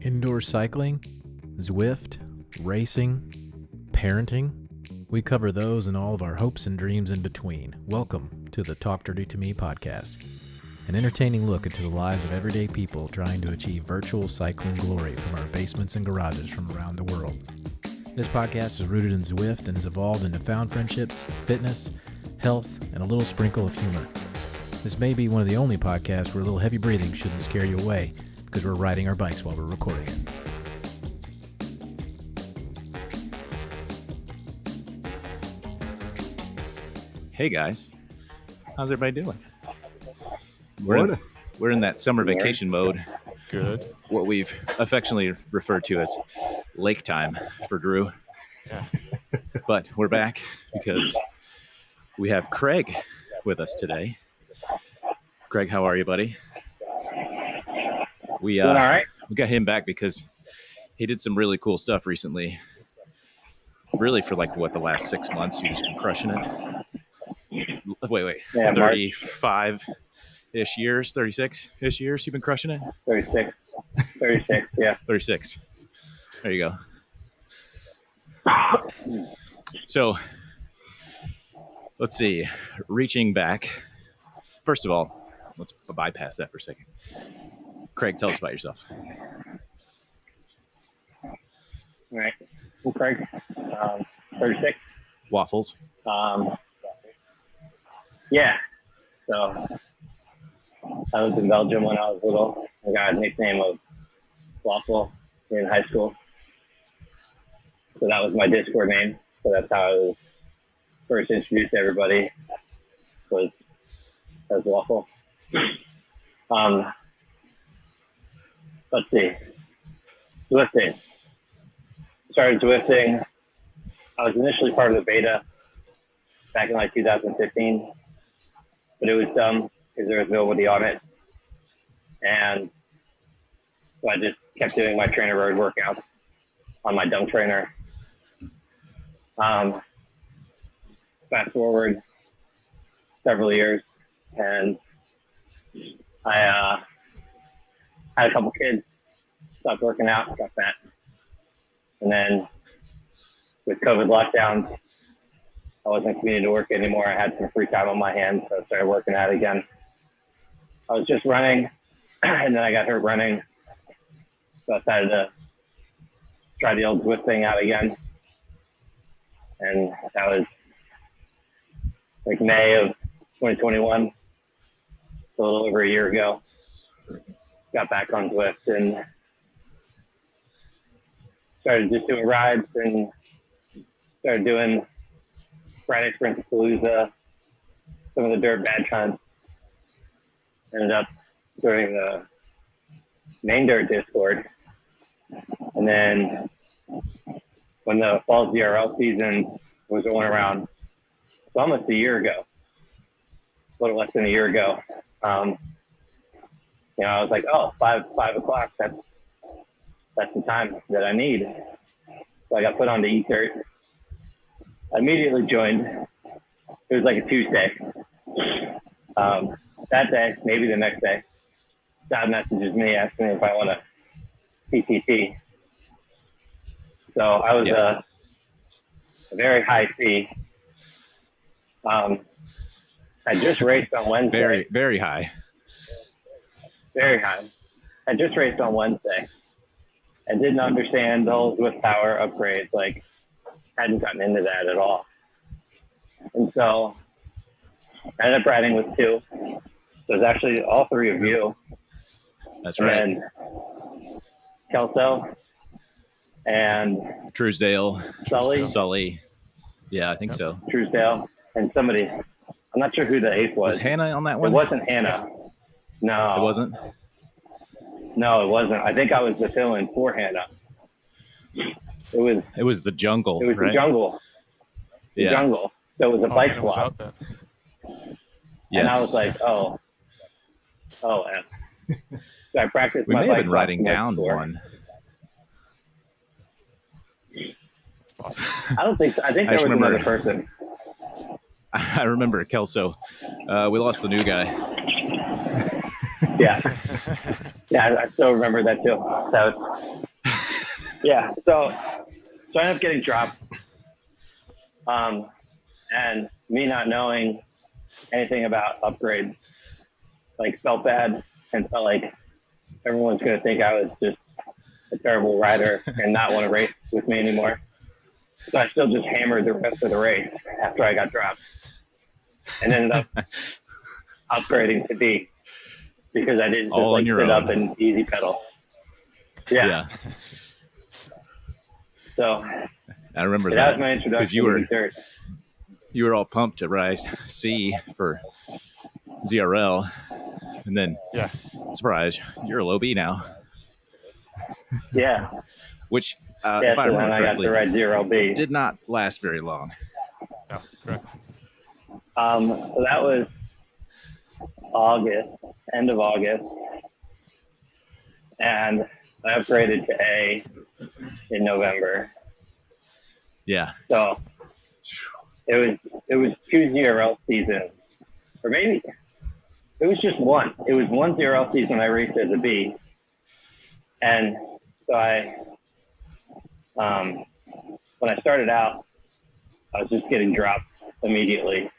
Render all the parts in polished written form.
Indoor cycling, Zwift, racing, parenting. We cover those and all of our hopes and dreams in between. Welcome to the Talk Dirty to Me podcast, an entertaining look into the lives of everyday people trying to achieve virtual cycling glory from our basements and garages from around the world. This podcast is rooted in Zwift and has evolved into found friendships, fitness, health, and a little sprinkle of humor. This may be one of the only podcasts where a little heavy breathing shouldn't scare you away, because we're riding our bikes while we're recording it. Hey guys, how's everybody doing? We're in that summer vacation mode. Good. What we've affectionately referred to as lake time for Drew. Yeah. But we're back because we have Craig with us today. Craig, how are you, buddy? We all right. We got him back because he did some really cool stuff recently. Really, for like the last 6 months, you've just been crushing it. Wait. Yeah, 35-ish years, 36-ish years you've been crushing it? 36, yeah. 36. There you go. So, let's see. Reaching back. First of all, let's bypass that for a second. Craig, tell us about yourself. All right. I'm Craig, 36. Waffles. Yeah. So I lived in Belgium when I was little. I got a nickname of Waffle in high school. So that was my Discord name. So that's how I was first introduced to everybody, was as Waffle. Let's see. Zwifting. Started Zwifting. I was initially part of the beta back in like 2015, but it was dumb because there was nobody on it. And so I just kept doing my trainer road workouts on my dumb trainer. Fast forward several years, and I had a couple kids, stopped working out, got fat. And then with COVID lockdowns, I wasn't commuting to work anymore. I had some free time on my hands, so I started working out again. I was just running, and then I got hurt running. So I decided to try the old Zwift thing out again. And that was like May of 2021, a little over a year ago. Got back on Zwift and started just doing rides and started doing Friday Sprint Palooza, some of the dirt badge hunts. Ended up doing the main dirt Discord. And then when the fall DRL season was going around, it's almost a year ago, a little less than a year ago. I was like, oh, 5 o'clock, that's the time that I need. So I got put on to E-Dirt. I immediately joined. It was like a Tuesday. That day, maybe the next day, Dad messages me asking me if I want to PTT. So I was a very high fee. I just raced on Wednesday. Very, very high. Very high. I just raced on Wednesday. I didn't understand the whole Zwift power upgrades. Like, hadn't gotten into that at all. And so I ended up riding with two. So it was actually all three of you. That's right. And Kelso and Truesdale. Sully. Yeah, I think so. Truesdale and somebody. I'm not sure who the eighth was. Was Hannah on that one? It wasn't Hannah. No. It wasn't? No, it wasn't. I think I was the fill-in for Hannah. It was the jungle, It was right? the jungle. The jungle. So it was a bike swap. Yes. And I was like, oh. So I practiced we my may bike have been riding swap down before. one. That's possible. I don't think so. I think I there was just remember- another person. I remember Kelso. We lost the new guy. Yeah. Yeah, I still remember that too. So yeah, so I ended up getting dropped. And me not knowing anything about upgrades, like, felt bad and felt like everyone's going to think I was just a terrible rider and not want to race with me anymore. So I still just hammered the rest of the race after I got dropped and ended up upgrading to B because I didn't just All on your sit own. up and easy pedal. Yeah. So I remember that that was my introduction because you to were B-Third. you were all pumped to ride C for ZRL, and then Yeah. surprise, you're a low B now. Yeah. Which, Yeah, if I so then remember I got correctly, to ride 0B. did not last very long. No, correct. So that was August, end of August. And I upgraded to A in November. Yeah. So it was 2 ZRL seasons, or maybe it was just one. It was 1 ZRL season I raced as a B. And so when I started out, I was just getting dropped immediately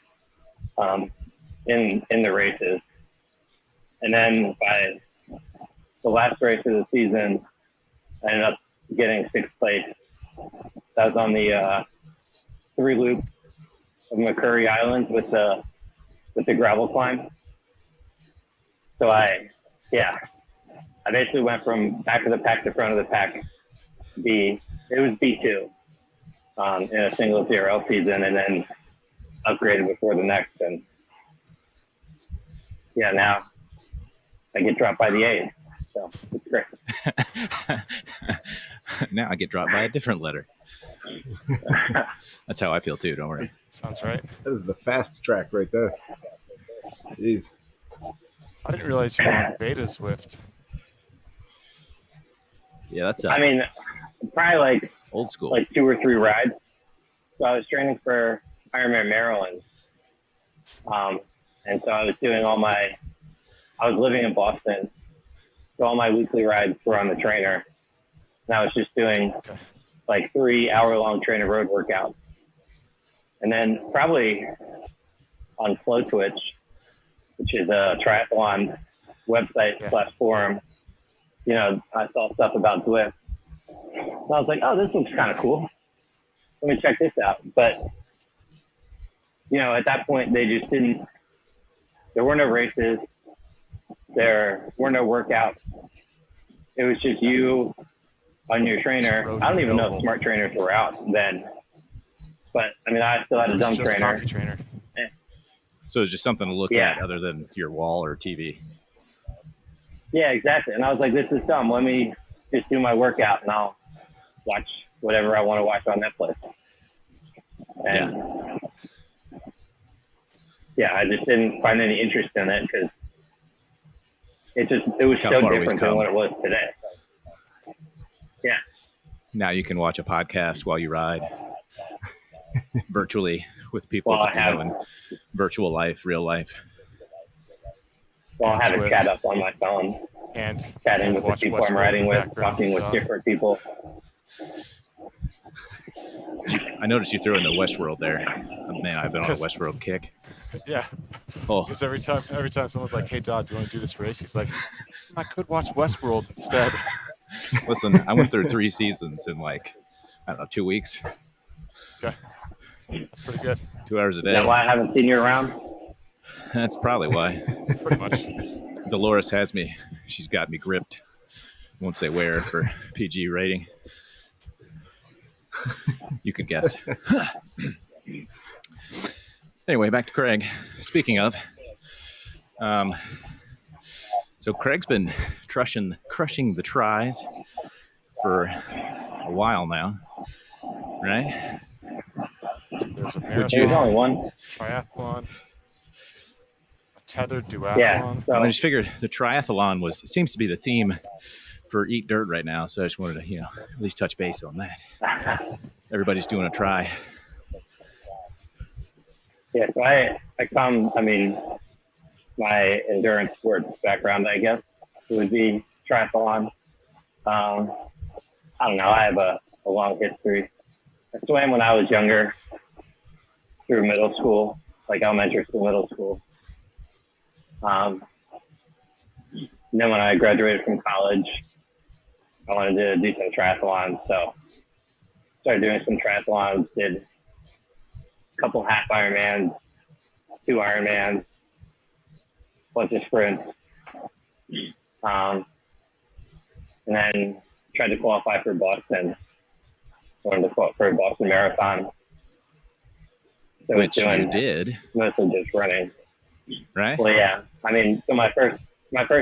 in the races. And then by the last race of the season, I ended up getting 6th place. That was on the 3 loop of McCurry Island with the gravel climb. So I basically went from back of the pack to front of the pack. It was B2 in a single ZRL season, and then upgraded before the next. And yeah, now I get dropped by the A's. So it's great. Now I get dropped by a different letter. That's how I feel too. Don't worry. Sounds right. That is the fast track right there. Jeez. I didn't realize you were on Beta Swift. Yeah, that's I mean, probably old school. like 2 or 3 rides. So I was training for Ironman Maryland. And so I was doing I was living in Boston. So all my weekly rides were on the trainer. And I was just doing like 3-hour-long trainer road workouts. And then probably on Flow Twitch, which is a triathlon website / forum, I saw stuff about Zwift. So I was like, oh, this looks kind of cool. Let me check this out. But, at that point, they just didn't, there were no races. There were no workouts. It was just you on your trainer. I don't even know if smart trainers were out then. But, I mean, I still had a dumb trainer. Copy trainer. So it's just something to look at other than your wall or TV. Yeah, exactly. And I was like, this is dumb. Let me just do my workout and I'll watch whatever I want to watch on Netflix. And I just didn't find any interest in it because it was so different than what it was today. Yeah. Now you can watch a podcast while you ride virtually with people in virtual life, real life. Well, I have a chat up on my phone and chatting with the people I'm riding with, talking with different people. I noticed you threw in the Westworld there. Man, I've been on a Westworld kick. Yeah. Oh, Because every time someone's like, "Hey, Dodd, do you want to do this race?" He's like, "I could watch Westworld instead." listen, I went through 3 seasons in 2 weeks. Okay. That's pretty good. 2 hours a day. Is that why I haven't seen you around? That's probably why. Pretty much. Dolores has me. She's got me gripped. Won't say where for PG rating. You could guess. Anyway, back to Craig. Speaking of, so Craig's been crushing the tries for a while now, right? There's a Would you- marathon, There's only one. triathlon, a tethered duathlon. Yeah. So I just figured the triathlon seems to be the theme for Eat Dirt right now, so I just wanted to, at least touch base on that. Everybody's doing a try. yeah, so my endurance sports background, I guess, would be triathlon. I don't know. I have a long history. I swam when I was younger, through middle school, like elementary school, middle school. And then when I graduated from college, I wanted to do some triathlons. So started doing some triathlons, did a couple half Ironmans, 2 Ironmans, bunch of sprints. And then tried to qualify for Boston. Wanted to qualify for a Boston Marathon. So Which you did. Mostly just running. Right? Well, yeah. I mean, so my first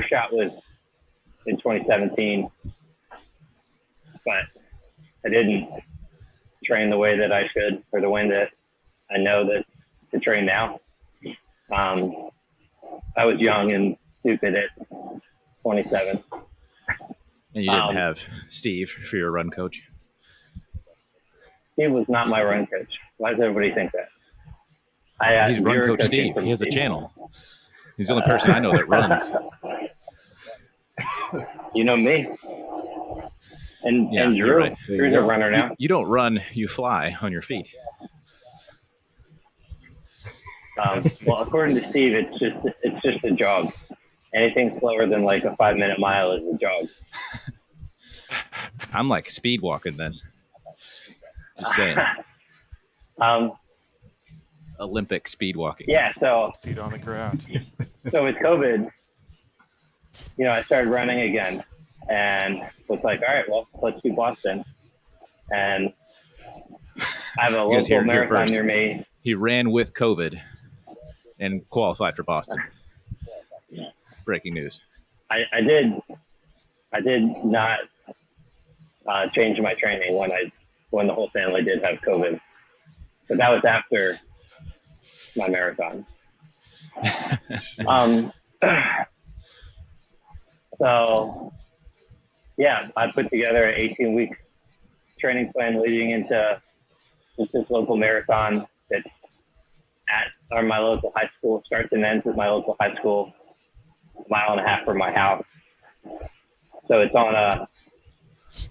shot was in 2017, but I didn't train the way that I should, or the way that I know that to train now. I was young and stupid at 27. And you didn't have Steve for your run coach? He was not my run coach. Why does everybody think that? He's run coach Steve. He has a channel. He's the only person I know that runs. You know me. And Drew. Right. Drew's a runner now. You don't run, you fly on your feet. Well, according to Steve, it's just a jog. Anything slower than like a 5-minute mile is a jog. I'm like speed walking then. Just saying. Olympic speed walking. Yeah, so Feet on the ground. So with COVID, I started running again, and was like, all right, well, let's do Boston. And I have a local marathon near me. He ran with COVID and qualified for Boston. Breaking news. I did not change my training when the whole family did have COVID, but that was after my marathon. So yeah, I put together an 18-week training plan leading into this local marathon that's at my local high school, starts and ends at my local high school, 1.5 miles from my house. So it's on a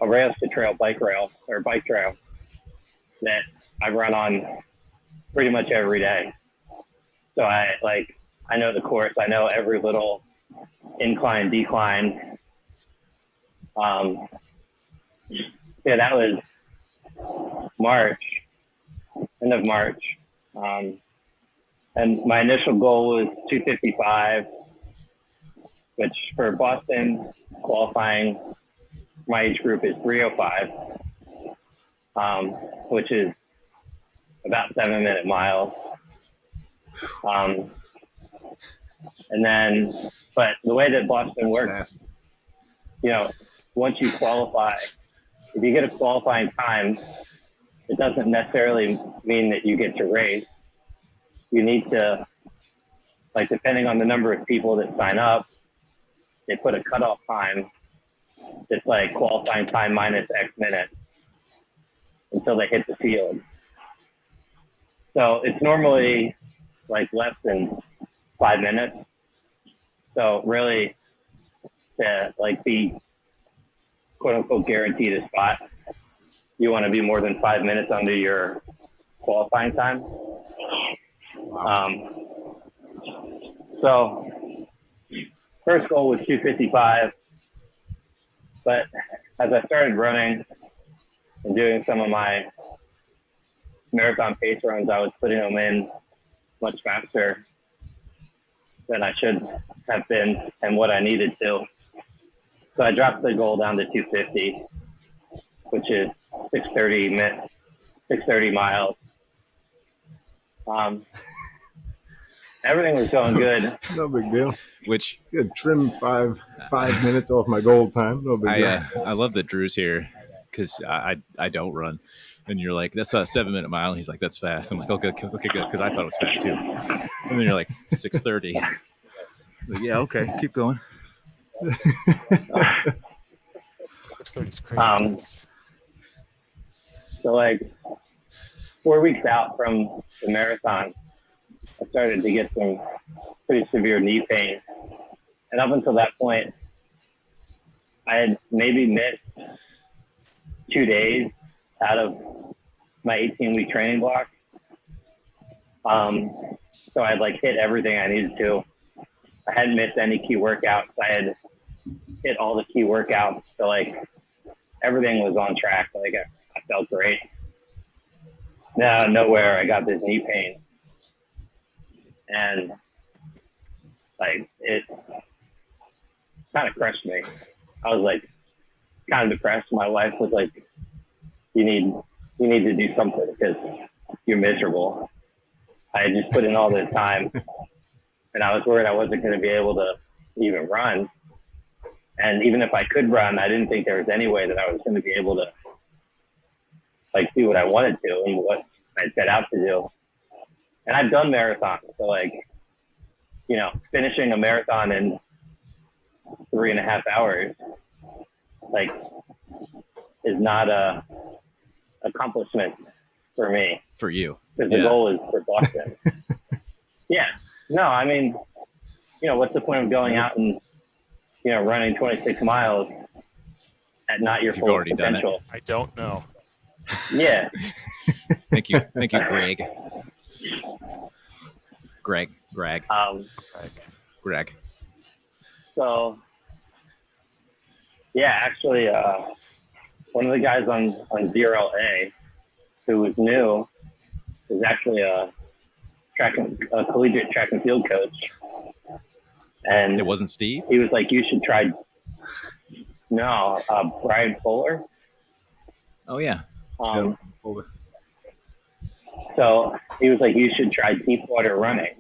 rails to trail bike trail that I run on pretty much every day. So I know the course. I know every little incline, decline. That was end of March. And my initial goal was 255, which for Boston qualifying, my age group is 305, which is about 7-minute miles. And then, but the way that Boston works, once you qualify, if you get a qualifying time, it doesn't necessarily mean that you get to race. You need to, depending on the number of people that sign up, they put a cutoff time. It's like qualifying time minus X minutes until they hit the field. So it's normally less than 5 minutes. So really to be quote unquote guaranteed a spot, you want to be more than 5 minutes under your qualifying time. So first goal was 255, but as I started running and doing some of my marathon pace runs, I was putting them in much faster than I should have been and what I needed to. So I dropped the goal down to 250, which is 630 miles. Everything was going good. No big deal. Which you had trimmed five minutes off my goal time. No big deal. I love that Drew's here because I don't run. And you're like, that's a 7-minute mile. He's like, that's fast. I'm like, okay, good. Because I thought it was fast too. And then you're like, 6:30. Like, yeah, okay, keep going. 6:30 is crazy. So 4 weeks out from the marathon, I started to get some pretty severe knee pain. And up until that point, I had maybe missed 2 days out of my 18-week training block. So I had like hit everything I needed to. I hadn't missed any key workouts. I had hit all the key workouts. So like everything was on track. Like I felt great. Now, out of nowhere, I got this knee pain. And like it kind of crushed me. I was like kind of depressed. My wife was like, you need to do something because you're miserable. I had just put in all this time and I was worried I wasn't going to be able to even run. And even if I could run, I didn't think there was any way that I was going to be able to like do what I wanted to and what I set out to do. And I've done marathons. So like, you know, finishing a marathon in 3.5 hours, like is not a accomplishment for me. For you. Because the goal is for Boston. Yeah. No, I mean, you know, what's the point of going out and, you know, running 26 miles at not your You've full already done it. potential? I don't know. Yeah. Thank you, Greg. Greg. So, yeah, actually, one of the guys on Zero A who was new is actually a collegiate track and field coach. And It wasn't Steve? he was like, you should try. No, Brian Fuller. Oh, yeah. So he was like, you should try deep water running.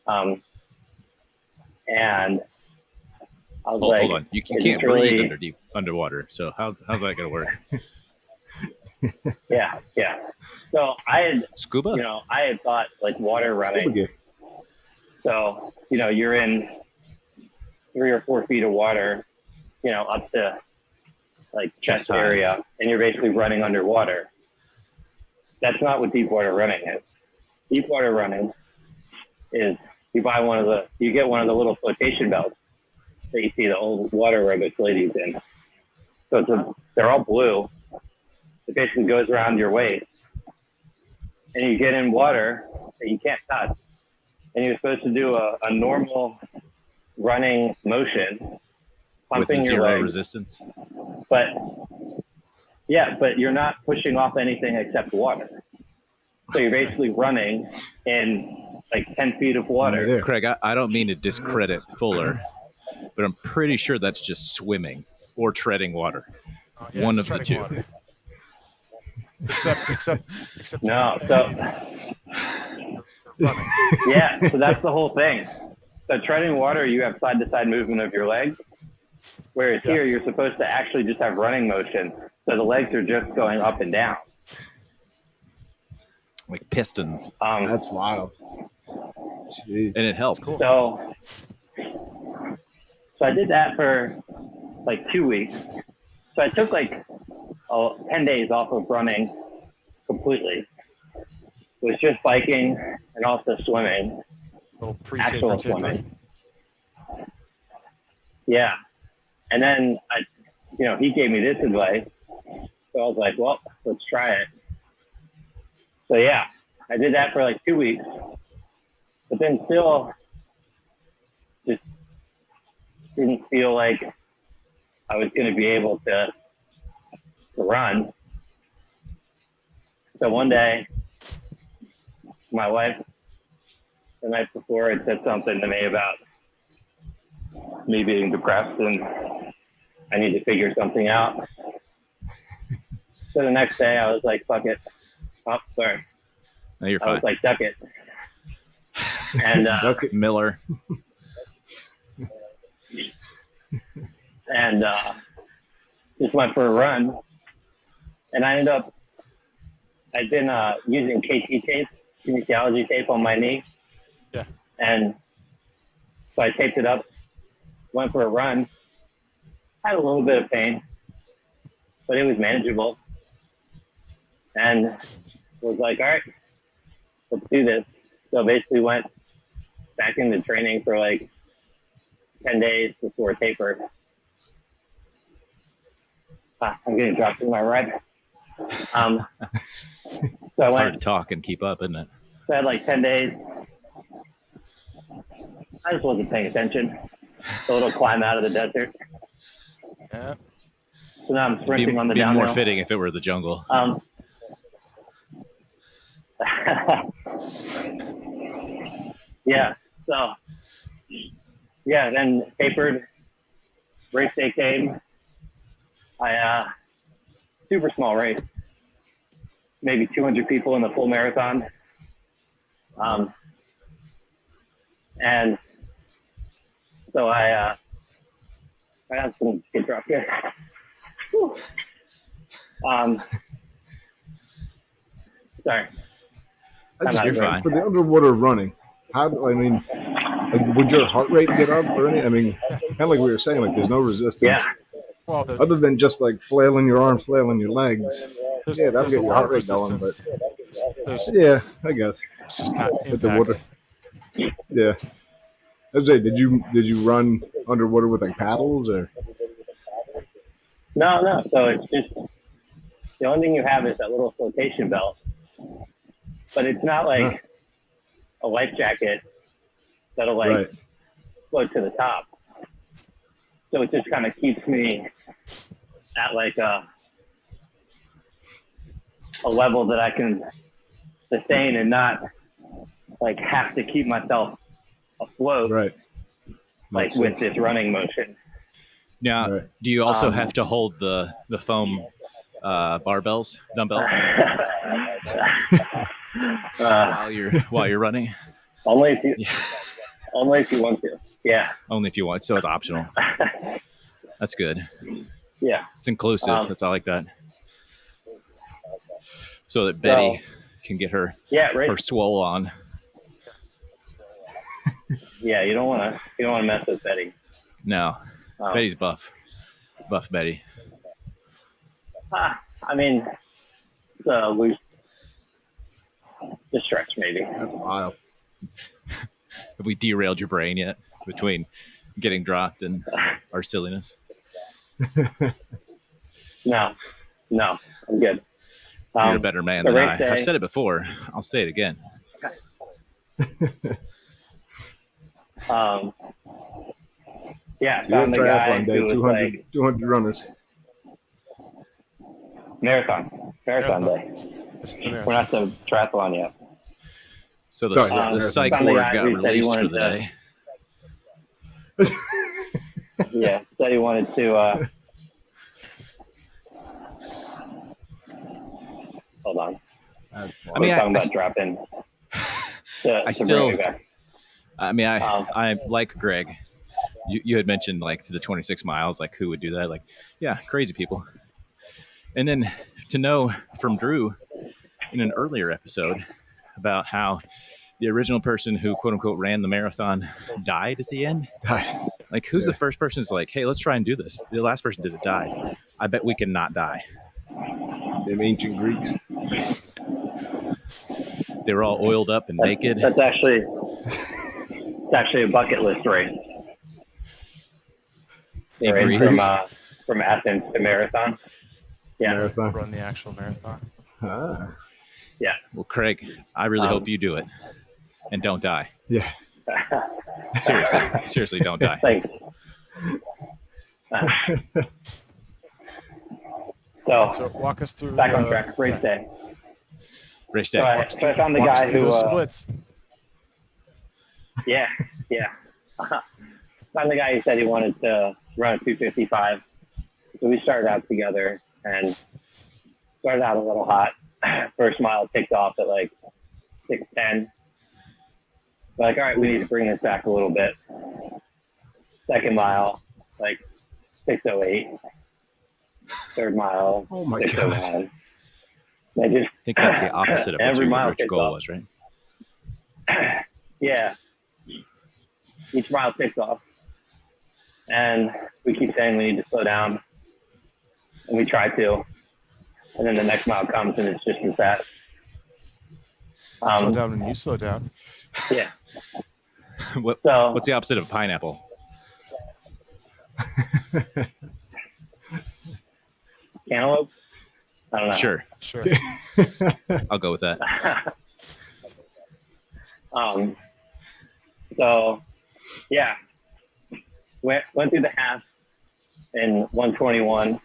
And I was like, Hold on. You can't breathe underwater. So how's that going to work? Yeah. So I had, Scuba? you know, I had thought like water running. So, you know, you're in 3 or 4 feet of water, you know, up to like chest high. area, and you're basically running underwater. That's not what deep water running is. Deep water running is you get one of the little flotation belts that you see the old water aerobics ladies in. So they're all blue. It basically goes around your waist, and you get in water that you can't touch. And you're supposed to do a normal running motion, With pumping your zero legs, resistance? but you're not pushing off anything except water. So you're basically running in like 10 feet of water. Craig, I don't mean to discredit Fuller, but I'm pretty sure that's just swimming or treading water. Yeah, One it's of the treading two. water. Except No, so running. yeah, so that's the whole thing. So treading water, you have side-to-side movement of your legs, whereas here you're supposed to actually just have running motion. So the legs are just going up and down. Like pistons. That's wild. Jeez. And it helped. Cool. So I did that for like 2 weeks. So I took like 10 days off of running completely. It was just biking and also swimming. Little Actual pre-taper. swimming. Yeah. And then he gave me this advice. So I was like, well, let's try it. So yeah, I did that for like 2 weeks, but then still just didn't feel like I was going to be able to run. So one day, my wife, the night before, had said something to me about me being depressed and I need to figure something out. So the next day, I was like, fuck it. Oh, sorry. No, you're I fine. was like, duck it. And Miller. and just went for a run. And I ended up, I'd been using KT tape, kinesiology tape on my knee. Yeah. And so I taped it up, went for a run, had a little bit of pain, but it was manageable. And was like, all right, let's do this. So basically went back into training for like 10 days before taper. I'm getting dropped in my ride. So I It's hard went. to talk and keep up, isn't it? So I had like 10 days. I just wasn't paying attention. A little climb out of the desert. Yeah. So now I'm sprinting on the Be downhill. more fitting if it were the jungle. Yeah. So, yeah, then tapered. Race day came. Super small race. Maybe 200 people in the full marathon. And so I have some skid drop here. Whew. Sorry. I just You're fine. for the underwater running. How do I mean? Like, would your heart rate get up or anything? I mean, kind of like we were saying, like there's no resistance. Yeah. Well, Other than just like flailing your arms, flailing your legs. Yeah, that'll there's get a your lot heart of rate going. But resistance. There's yeah, I guess it's just not with the water. impact. Yeah. I was saying, did you run underwater with like paddles or? No. So it's just the only thing you have is that little flotation belt, but it's not like a life jacket that'll like Right. float to the top. So it just kind of keeps me at like a level that I can sustain and not like have to keep myself afloat Right. like That's with it. this running motion. Now, Right. do you also have to hold the foam dumbbells while you're running? Only if you Yeah. only if you want to. Yeah. Only if you want. So it's optional. That's good. Yeah. It's inclusive. That's I like that. So that Betty can get her Yeah, right. her swole on. Yeah, you don't want to mess with Betty. No, Betty's buff Betty. I mean, it's a loose, just stretch maybe. That's wild. Have we derailed your brain yet between getting dropped and our silliness? No, I'm good. You're a better man the than race I. I've day- said it before. I'll say it again. Yeah, So you're found the guy triathlon day, who was 200, like 200 runners. marathon day. It's the We're not the triathlon yet. So the Sorry, psych found the ward guy got who said he released for wanted the to- day. Yeah, said he wanted to. Hold on. I We're mean, talking about dropping. I like Greg. You had mentioned like the 26 miles, like who would do that? Like, yeah, crazy people. And then to know from Drew in an earlier episode about how the original person who quote unquote ran the marathon died at the end. Like, who's the first person who's like, hey, let's try and do this? The last person did it died. I bet we can not die. Them ancient Greeks. They were all oiled up and naked. That's actually a bucket list race. The In race Greece? from Athens to Marathon. Yeah, Marathon. run the actual marathon. Ah. yeah. Well, Craig, I really hope you do it and don't die. Yeah. Seriously, don't die. Thanks. So walk us through. Back on track. Race day. Race So day. I found the walk us guy through who. those splits. Yeah. Found the guy who said he wanted to run a 255. So we started out together and started out a little hot. First mile ticked off at like 6:10. We're like, all right, we need to bring this back a little bit. Second mile, like 6:08. Third mile, Oh my 6:09. God. I just I think that's the opposite of every mile what your ticked goal off. was, right? Yeah. Each mile ticks off. And we keep saying we need to slow down. And we try to. And then the next mile comes and it's just as fast. Slow down when you slow down. Yeah. What's the opposite of pineapple? cantaloupe. I don't know. Sure. Sure. I'll go with that. So yeah, went through the half in 121,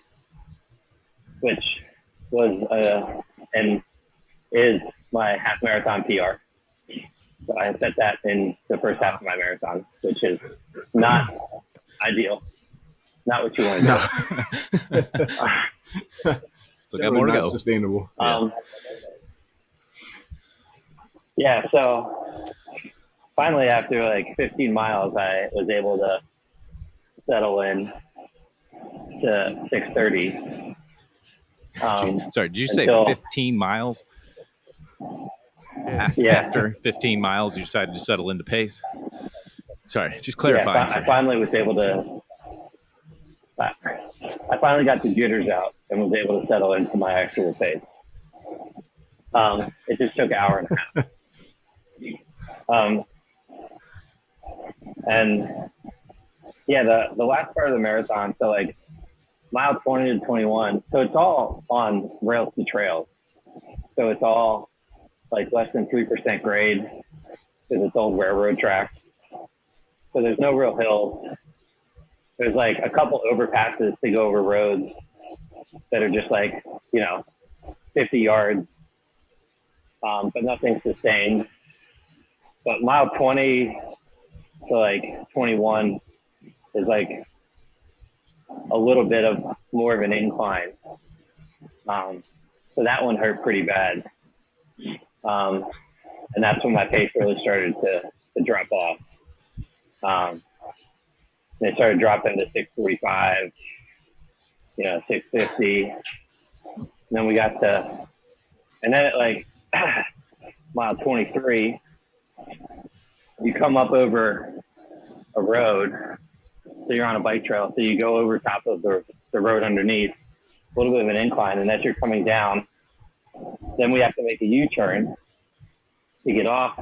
which was and is my half marathon PR. So I set that in the first half of my marathon, which is not ideal. Not what you want to do. Still got more to not go. sustainable. Yeah, so finally after like 15 miles, I was able to settle in to 6:30. Sorry, did you say until- 15 miles? Yeah. After 15 miles, you decided to settle into pace? Sorry, just clarifying. I finally was able to. I finally got the jitters out and was able to settle into my actual pace. It just took an hour and a half. And yeah, the last part of the marathon, so like mile 20 to 21, so it's all on rails to trails. So it's all like less than 3% grade because it's old railroad track. So there's no real hills. There's like a couple overpasses to go over roads that are just like, 50 yards, but nothing sustained. But mile 20 to like 21 is like a little bit of more of an incline. So that one hurt pretty bad. And that's when my pace really started to drop off. They started dropping to 6:45, 6:50. And then we got and then at like mile 23, you come up over a road. So you're on a bike trail. So you go over top of the road underneath, a little bit of an incline. And as you're coming down, then we have to make a U-turn to get off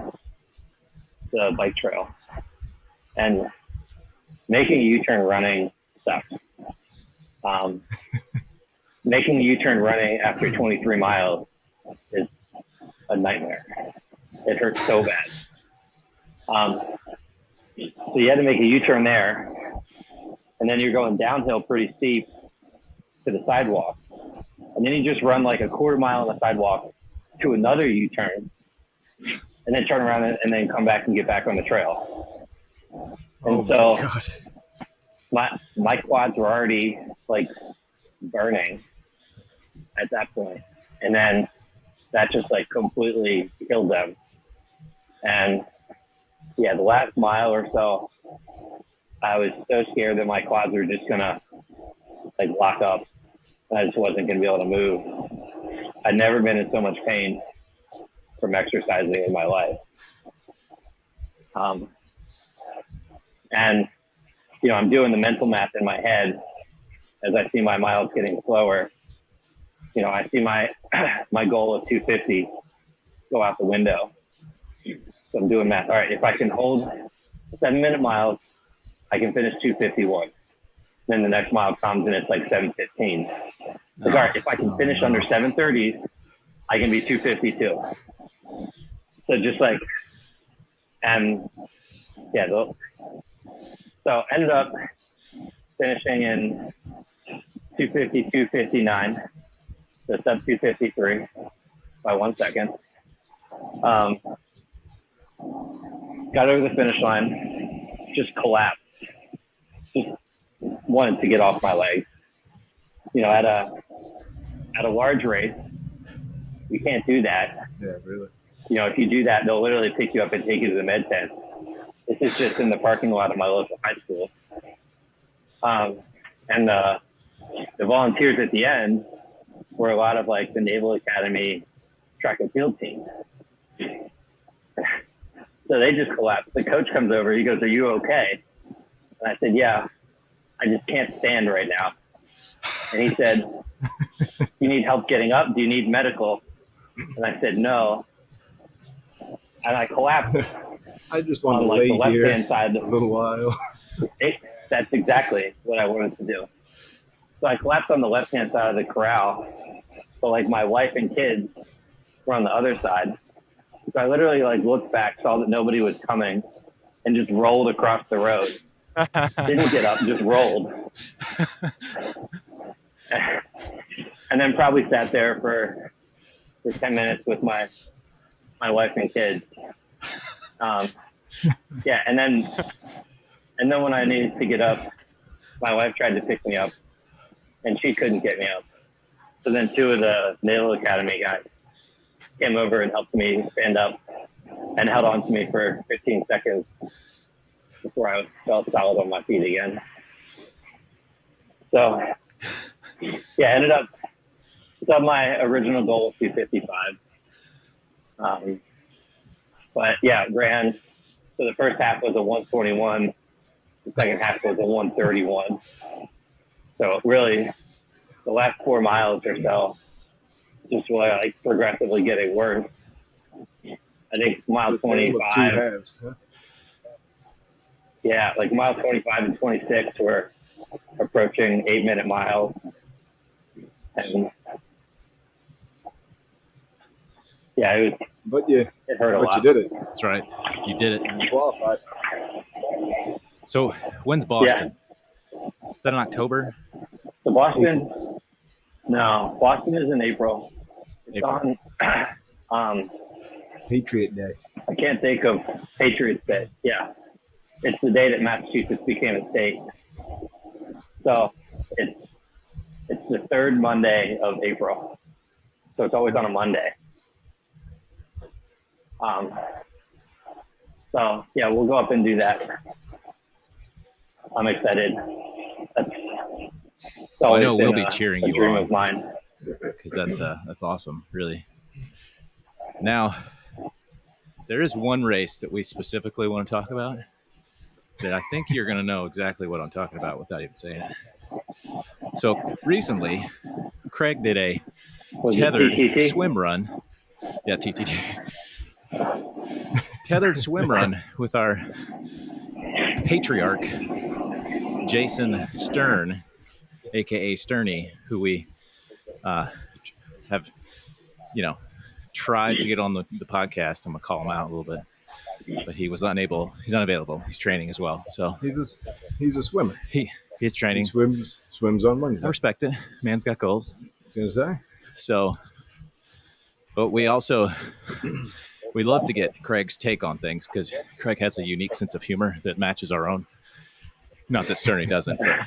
the bike trail. And making a U-turn running sucks. Making a U-turn running after 23 miles is a nightmare. It hurts so bad. So you had to make a U-turn there, and then you're going downhill pretty steep to the sidewalk. And then you just run like a quarter mile on the sidewalk to another U-turn, and then turn around and then come back and get back on the trail. And so my quads were already like burning at that point. And then that just like completely killed them. And yeah, the last mile or so, I was so scared that my quads were just gonna like lock up. I just wasn't gonna be able to move. I'd never been in so much pain from exercising in my life. And I'm doing the mental math in my head as I see my miles getting slower. I see my goal of 250 go out the window. So I'm doing math. All right, if I can hold 7-minute miles, I can finish 251. Then the next mile comes and it's like 7:15. All right, if I can finish under 7:30, I can be 252. So just like, and yeah, so ended up finishing in 250, 259, so sub 253 by 1 second. Got over the finish line, just collapsed. Just wanted to get off my legs. At a large race, you can't do that. Yeah, really. If you do that, they'll literally pick you up and take you to the med tent. This is just in the parking lot of my local high school. And the volunteers at the end were a lot of like the Naval Academy track and field teams. So they just collapsed. The coach comes over. He goes, "Are you okay?" And I said, "Yeah, I just can't stand right now." And he said, "You need help getting up? Do you need medical?" And I said, "No." And I collapsed. I just want on to like lay the here left-hand side. a little while. That's exactly what I wanted to do. So I collapsed on the left-hand side of the corral. But like my wife and kids were on the other side. So I literally like looked back, saw that nobody was coming, and just rolled across the road. Didn't get up, just rolled. And then probably sat there for 10 minutes with my wife and kids. Yeah, and then when I needed to get up, my wife tried to pick me up, and she couldn't get me up. So then two of the Naval Academy guys came over and helped me stand up and held on to me for 15 seconds before I felt solid on my feet again. So, yeah, ended up, so my original goal was 255. But yeah, ran. So the first half was a 121. The second half was a 131. So really, the last 4 miles or so, just really like progressively getting worse. I think mile 25. Yeah, like mile 25 and 26 were approaching 8-minute miles. And yeah, it hurt a lot. You did it. That's right. You did it. You qualified. So when's Boston? Yeah. Is that in October? So Boston? No, Boston is in April. It's on Patriot Day. I can't think of Patriots Day. Yeah. It's the day that Massachusetts became a state. So it's the third Monday of April. So it's always on a Monday. So yeah, we'll go up and do that. I'm excited. I know we'll be cheering you on. A dream of mine. Because that's awesome, really. Now, there is one race that we specifically want to talk about that I think you're going to know exactly what I'm talking about without even saying it. So recently, Craig did a tethered swim run. Yeah, TTT. Tethered swim run with our patriarch, Jason Stern, a.k.a. Sterny, who we have, tried to get on the podcast. I'm going to call him out a little bit. But he was unable. He's unavailable. He's training as well. So he's a swimmer. He's training. He swims on Wednesday. I respect it. Man's got goals. I was going to say. So, but we also we love to get Craig's take on things because Craig has a unique sense of humor that matches our own. Not that Sterny doesn't, but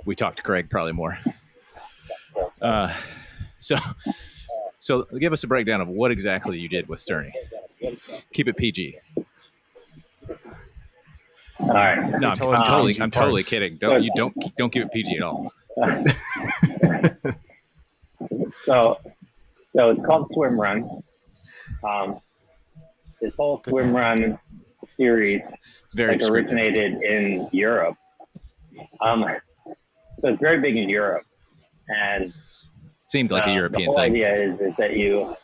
we talk to Craig probably more. So give us a breakdown of what exactly you did with Sterny. Keep it PG. All right. No, I'm totally kidding. Don't keep it PG at all. So it's called Swim Run. This whole swim run series originated in Europe. So it's very big in Europe, and seemed like a European the whole thing. idea is that you,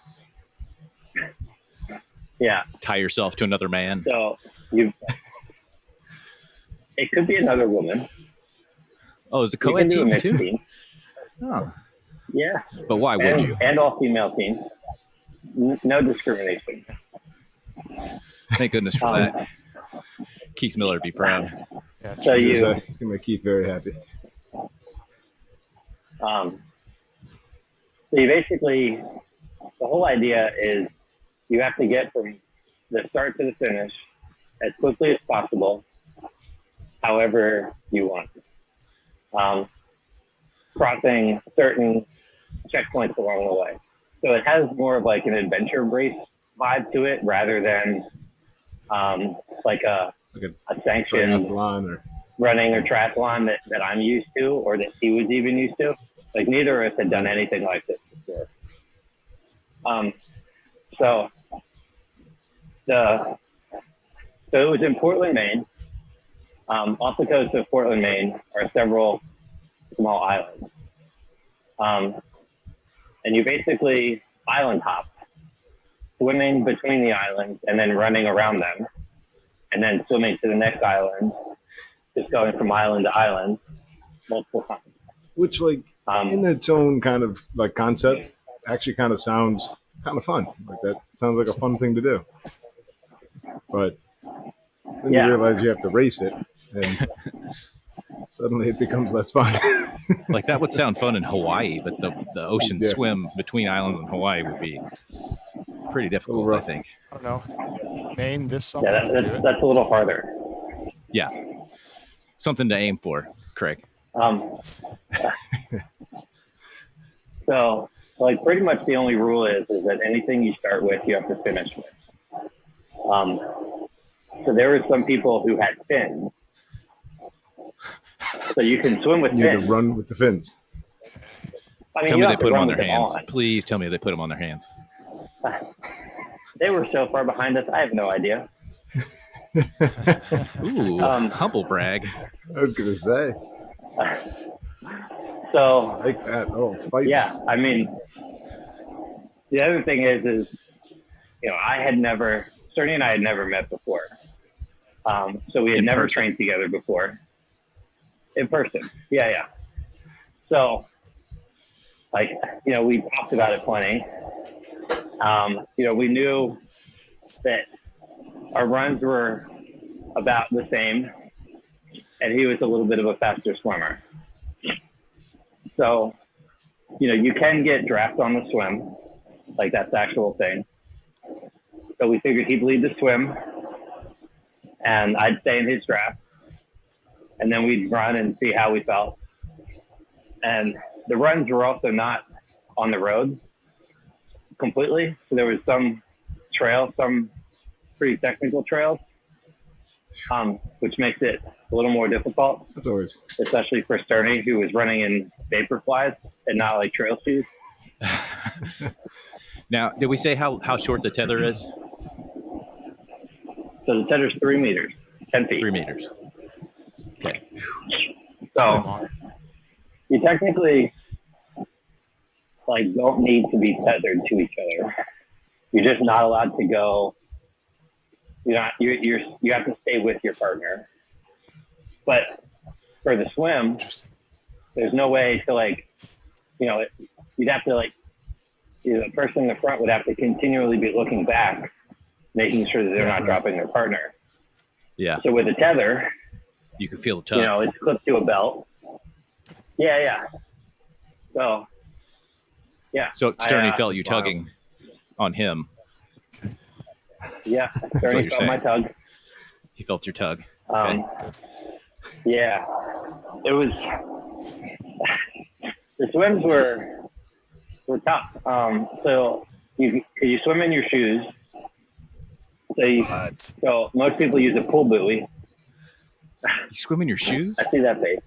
tie yourself to another man. So it could be another woman. Oh, is the co-ed teams too? Team. Oh, yeah. But why would you? And all female teams. No discrimination. Thank goodness for that. Keith Miller would be proud. Yeah, so it's going to make Keith very happy. So you basically, the whole idea is you have to get from the start to the finish as quickly as possible, however you want. Crossing certain checkpoints along the way. So it has more of like an adventure race vibe to it rather than like a sanctioned running or triathlon that I'm used to or that he was even used to. Like neither of us had done anything like this before. So it was in Portland, Maine. Off the coast of Portland, Maine are several small islands. And you basically island hop, swimming between the islands and then running around them, and then swimming to the next island, just going from island to island multiple times. which like in its own kind of like concept actually kind of sounds kind of fun. Like that sounds like a fun thing to do. But then you realize you have to race it, and suddenly it becomes less fun. Like that would sound fun in Hawaii, but the ocean swim between islands in Hawaii would be pretty difficult, I think. I don't know. Maine this summer. Yeah, that's a little harder. Yeah. Something to aim for, Craig. So, like, pretty much the only rule is that anything you start with, you have to finish with. So there were some people who had fins. So you can swim with fins. You can run with the fins. I mean, tell me they put them on their them hands. on. Please tell me they put them on their hands. They were so far behind us, I have no idea. Ooh, humble brag. I was going to say. So, I like that. Oh, spicy. yeah, I mean, the other thing is, you know, Sturdy and I had never met before. So we had In never person. trained together before. In person. Yeah. So, like, you know, we talked about it plenty. You know, we knew that our runs were about the same, and he was a little bit of a faster swimmer. So, you know, you can get draft on the swim, like that's the actual thing. So we figured he'd lead the swim, and I'd stay in his draft, and then we'd run and see how we felt. And the runs were also not on the road completely. So there was some trails, some pretty technical trails, which makes it a little more difficult, That's always. especially for Sturdy, who was running in Vaporflies and not like trail shoes. Now, did we say how short the tether is? So the tether's 3 meters, 10 feet. 3 meters. Okay. So you technically like don't need to be tethered to each other. You're just not allowed to go. You have to stay with your partner. But for the swim, there's no way to like, you know, you'd have to like, you know, the person in the front would have to continually be looking back, making sure that they're not dropping their partner. Yeah. So with a tether, You can feel the tug. you know, it's clipped to a belt. Yeah. So, yeah. So Sturdy I, felt you tugging on him. Yeah, what Sturdy you're felt saying. my tug. He felt your tug. Okay. Yeah, it was. The swims were tough. So you swim in your shoes. So most people use a pool buoy. You swim in your shoes? I see that face.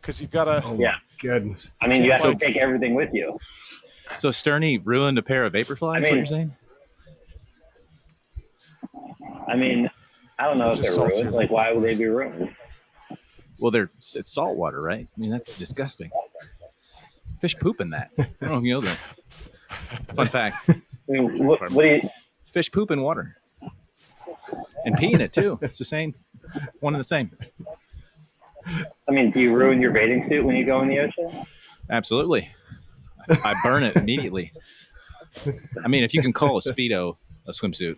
Because you've got to. Oh, Yeah. my goodness. I mean, you have to take everything with you. So Sturdy ruined a pair of Vaporflies, what you're saying? I mean, I don't know if Just they're ruined. salty. Like, why would they be ruined? Well, it's salt water, right? I mean, that's disgusting. Fish poop in that. I don't know if you know this. Fun fact. I mean, what do you? Fish poop in water. And pee in it, too. It's the same. One and the same. I mean, do you ruin your bathing suit when you go in the ocean? Absolutely. I burn it immediately. I mean, if you can call a Speedo a swimsuit.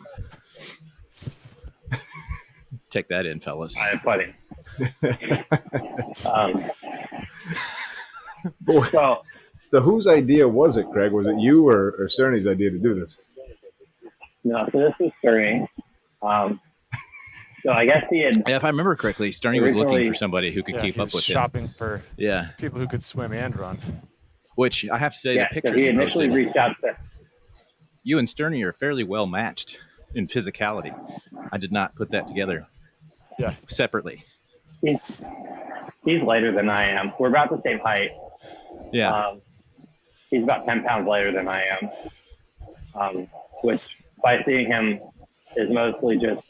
Take that in, fellas. I have plenty. Boy. So, So whose idea was it, Craig? Was it you or Cerny's idea to do this? no, so this was Ferry. So I guess he had. Yeah, if I remember correctly, Sturdy was looking Originally- for somebody who could Yeah, keep he up was with him. shopping for Yeah. people who could swim and run. Which I have to say, Yeah, the picture so he you initially posted, reached out to. you and Sturdy are fairly well matched in physicality. I did not put that together Yeah. separately. He's lighter than I am. We're about the same height. Yeah. He's about 10 pounds lighter than I am, which by seeing him is mostly just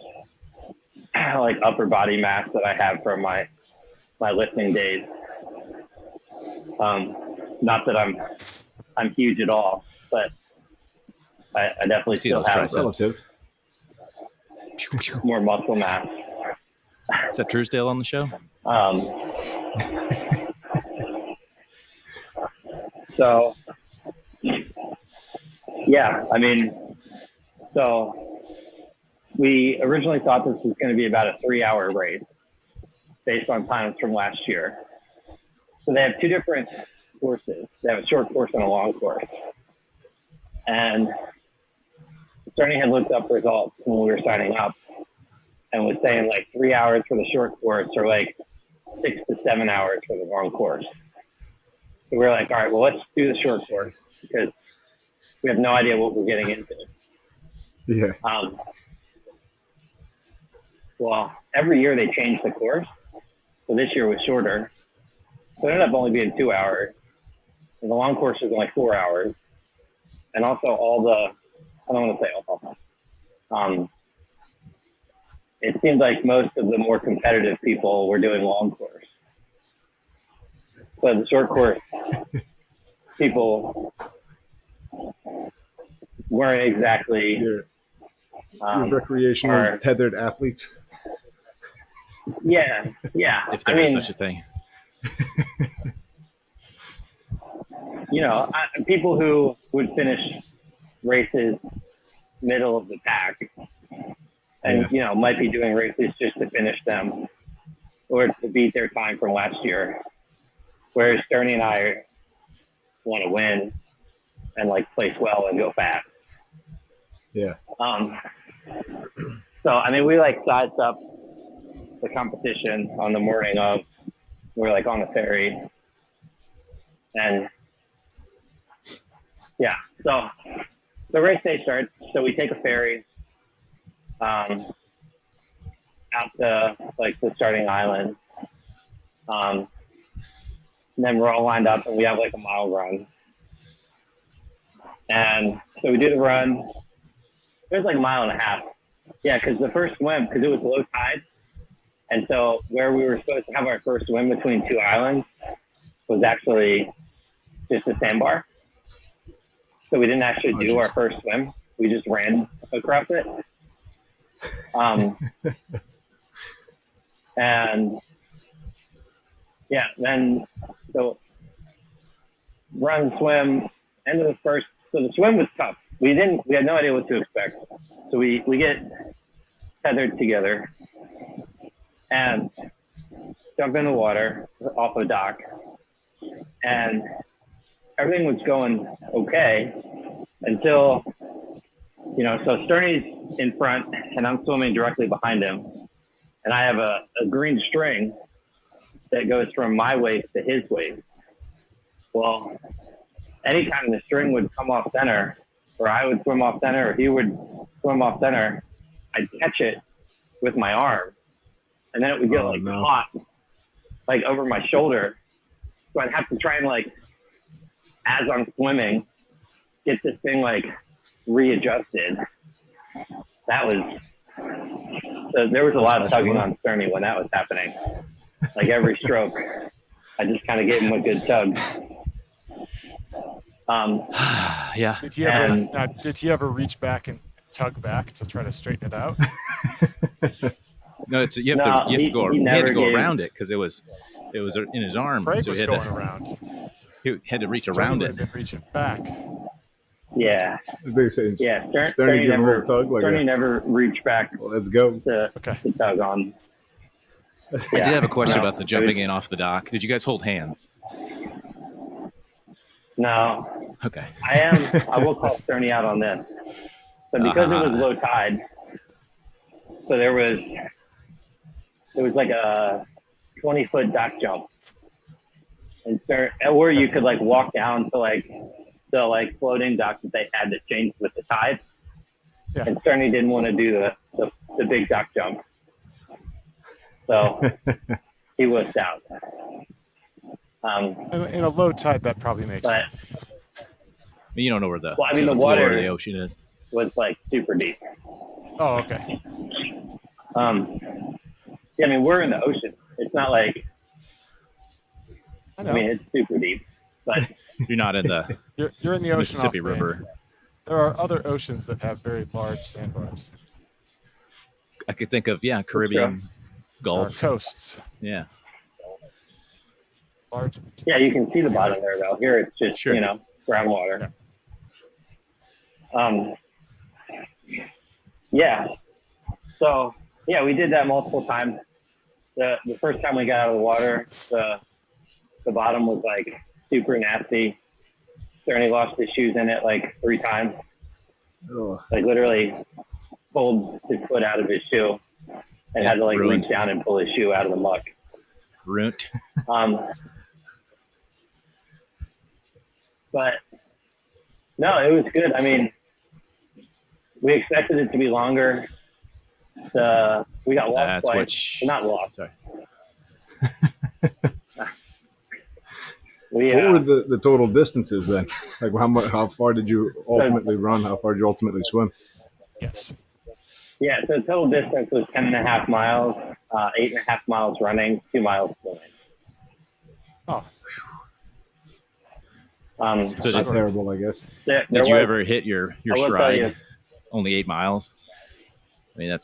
like upper body mass that I have from my lifting days. Not that I'm huge at all, but I definitely See still those have triceps. Relative. more muscle mass. Is that Truesdale on the show? So, yeah, I mean, so we originally thought this was going to be about a 3-hour race based on times from last year. So they have two different courses. They have a short course and a long course. And Sterling had looked up results when we were signing up and was saying like 3 hours for the short course or like 6 to 7 hours for the long course. So we were like, all right, well, let's do the short course because we have no idea what we're getting into. Yeah. Well, every year they change the course. So this year was shorter. So it ended up only being 2 hours. And the long course was only 4 hours. And also I don't want to say all. It seemed like most of the more competitive people were doing long course. But the short course people weren't exactly Your recreational tethered athletes. Yeah. If there is such a thing. People who would finish races middle of the pack and, might be doing races just to finish them or to beat their time from last year. Whereas Sterny and I want to win and like place well and go fast. Yeah. So, I mean, we like sized up the competition on the morning of, we're like on the ferry and yeah, so the race day starts. So we take a ferry out to like the starting island. And then we're all lined up and we have like a mile run. And so we do the run. It was like a mile and a half. Yeah, because the first swim, because it was low tide. And so where we were supposed to have our first swim between two islands was actually just a sandbar. So we didn't actually do our first swim. We just ran across it. And yeah, then so run, swim, end of the first. So the swim was tough. We had no idea what to expect. So we get tethered together and jump in the water off a dock. And everything was going okay until, so Sterny's in front and I'm swimming directly behind him. And I have a green string that goes from my waist to his waist. Well, anytime the string would come off center, or I would swim off center, or he would swim off center, I'd catch it with my arm. And then it would get caught like over my shoulder. So I'd have to try and as I'm swimming, get this thing readjusted. So there was a lot of tugging on Sterny when that was happening. Like every stroke, I just kind of gave him a good tug. Yeah. Did he ever reach back and tug back to try to straighten it out? No, you have to go around it because it was in his arm. Frank so was going around. He had to reach Sterny around would it. have been reaching back. Yeah. They say Sterny never tug Sterny never reached back. Well, let's go. To tug on. I did have a question about the jumping in off the dock. Did you guys hold hands? No. Okay. I will call Sterny out on this. So because it was low tide, so there was like a 20-foot dock jump. And or you could walk down to the floating dock that they had that changed with the tide. Yeah. And Sterny didn't want to do the big dock jump. So he was out. In a low tide, that probably makes sense. You don't know where the the water of the ocean is. Was super deep. Oh, okay. Yeah, we're in the ocean. It's not it's super deep, but you're not in the you're in the ocean Mississippi River. There are other oceans that have very large sandbars. I could think of Caribbean Gulf coasts. Yeah. Large. Yeah, you can see the bottom there though. Here it's just, Sure. groundwater. Yeah. So, yeah, we did that multiple times. The first time we got out of the water, the bottom was like super nasty. Ernie lost his shoes in it like 3 times. Oh, Like literally pulled his foot out of his shoe and had to like ruined. reach down and pull his shoe out of the muck. Ruined. But no, it was good. I mean, we expected it to be longer. We got lost That's twice. Not lost. Sorry. We, what were the total distances then? Like how far did you ultimately run? How far did you ultimately swim? Yes. Yeah, so the total distance was 10.5 miles, 8.5 miles running, 2 miles swimming. Oh, So Not terrible, I guess. Did you ever hit your I will tell stride? you. Only 8 miles. I mean,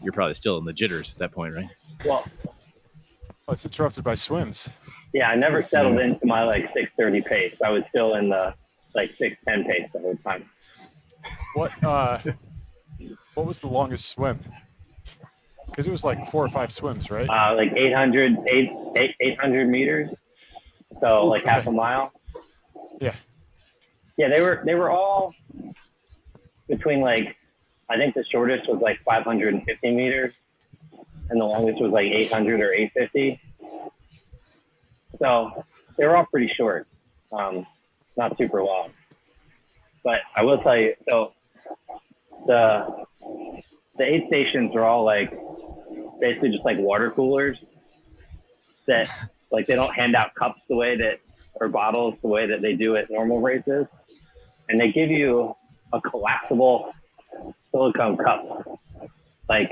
you're probably still in the jitters at that point, right? Well, it's interrupted by swims. yeah, I never settled into my like 6:30 pace. I was still in the like 6:10 pace the whole time. What was the longest swim? Because it was like 4 or 5 swims, right? Like 800 meters. So like half a mile. Yeah. Yeah, they were all between like, I think the shortest was like 550 meters and the longest was like 800 or 850. So they were all pretty short, not super long. But I will tell you, so the aid stations are all like basically just like water coolers that like they don't hand out cups the way that, or bottles the way that they do at normal races. And they give you a collapsible silicone cup, like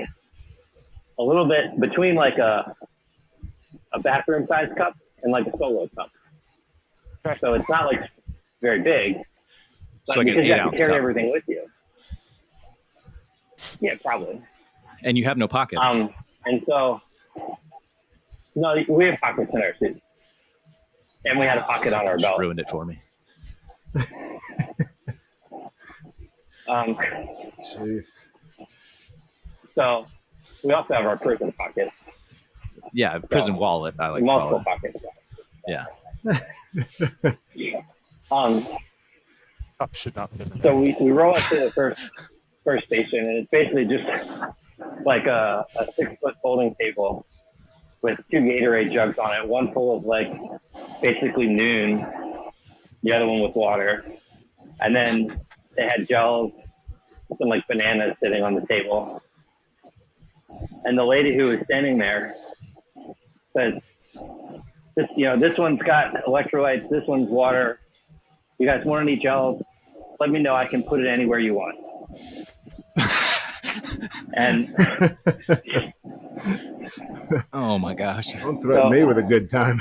a little bit between like a bathroom sized cup and like a solo cup. Okay. So it's not like very big, but So like an because you have 8-ounce to carry cup. everything with you. Yeah, probably. And you have no pockets. And so, no, we have pockets in our suits. And we had a pocket on our Just belt. ruined it for me. Jeez. So we also have our prison pockets. Yeah, prison wallet. I like to Multiple call it. pockets. Yeah. Cup should not fit in there. So we roll up to the first station, and it's basically just like a 6-foot folding table with 2 Gatorade jugs on it, one full of like basically noon, the other one with water. And then they had gels, some like bananas sitting on the table. And the lady who was standing there says, this one's got electrolytes, this one's water. You guys want any gels? Let me know, I can put it anywhere you want. And Oh my gosh. Don't threaten me with a good time.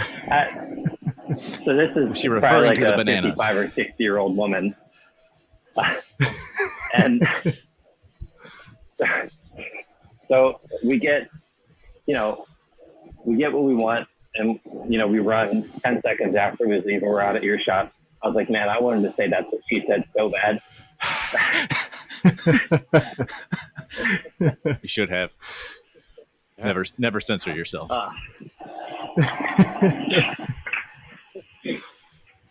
so this is Was she probably referring like to the a bananas? 55 or 60-year-old woman. And so we get what we want, and we run 10 seconds after we leave, and we're out of earshot. I was like, man, I wanted to say that's what she said so bad. You should have. Yeah. Never censor yourself.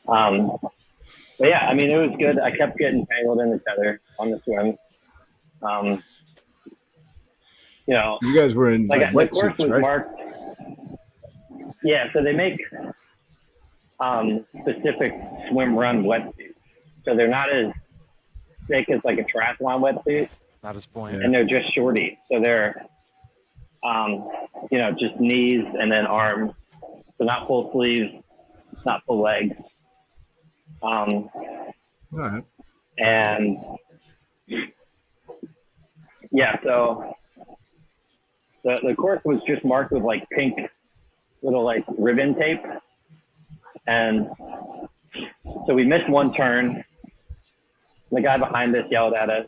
But yeah, I mean, it was good. I kept getting tangled in the tether on the swim. You guys were in like the course wetsuits, was right? marked. Yeah, so they make specific swim run wetsuits. So they're not as thick as like a triathlon wetsuit, Not as buoyant. and they're just shorty. So they're, just knees and then arms. So not full sleeves, not full legs. All right. And yeah, so the course was just marked with like pink little like ribbon tape. And so we missed one turn. The guy behind us yelled at us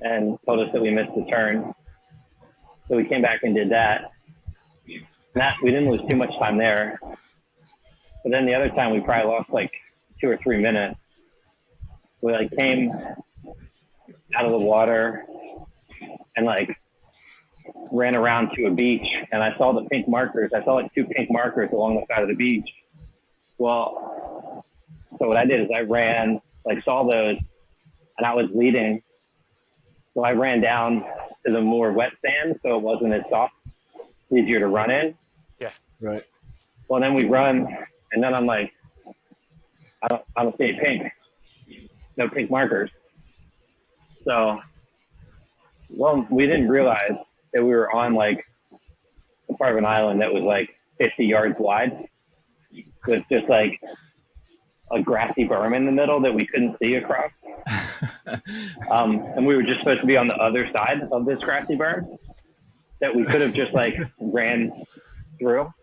and told us that we missed the turn. So we came back and did that. We didn't lose too much time there. But then the other time we probably lost like 2 or 3 minutes. We like came out of the water and like ran around to a beach, and I saw the pink markers. I saw like 2 pink markers along the side of the beach. Well, so what I did is I ran, like saw those, and I was leading. So I ran down to the more wet sand, so it wasn't as soft, easier to run in. Yeah. Right. Well, then we run, and then I'm like, I don't see pink. No pink markers. So, well, we didn't realize that we were on like a part of an island that was like 50 yards wide, with just like a grassy berm in the middle that we couldn't see across. And we were just supposed to be on the other side of this grassy berm that we could have just like ran through.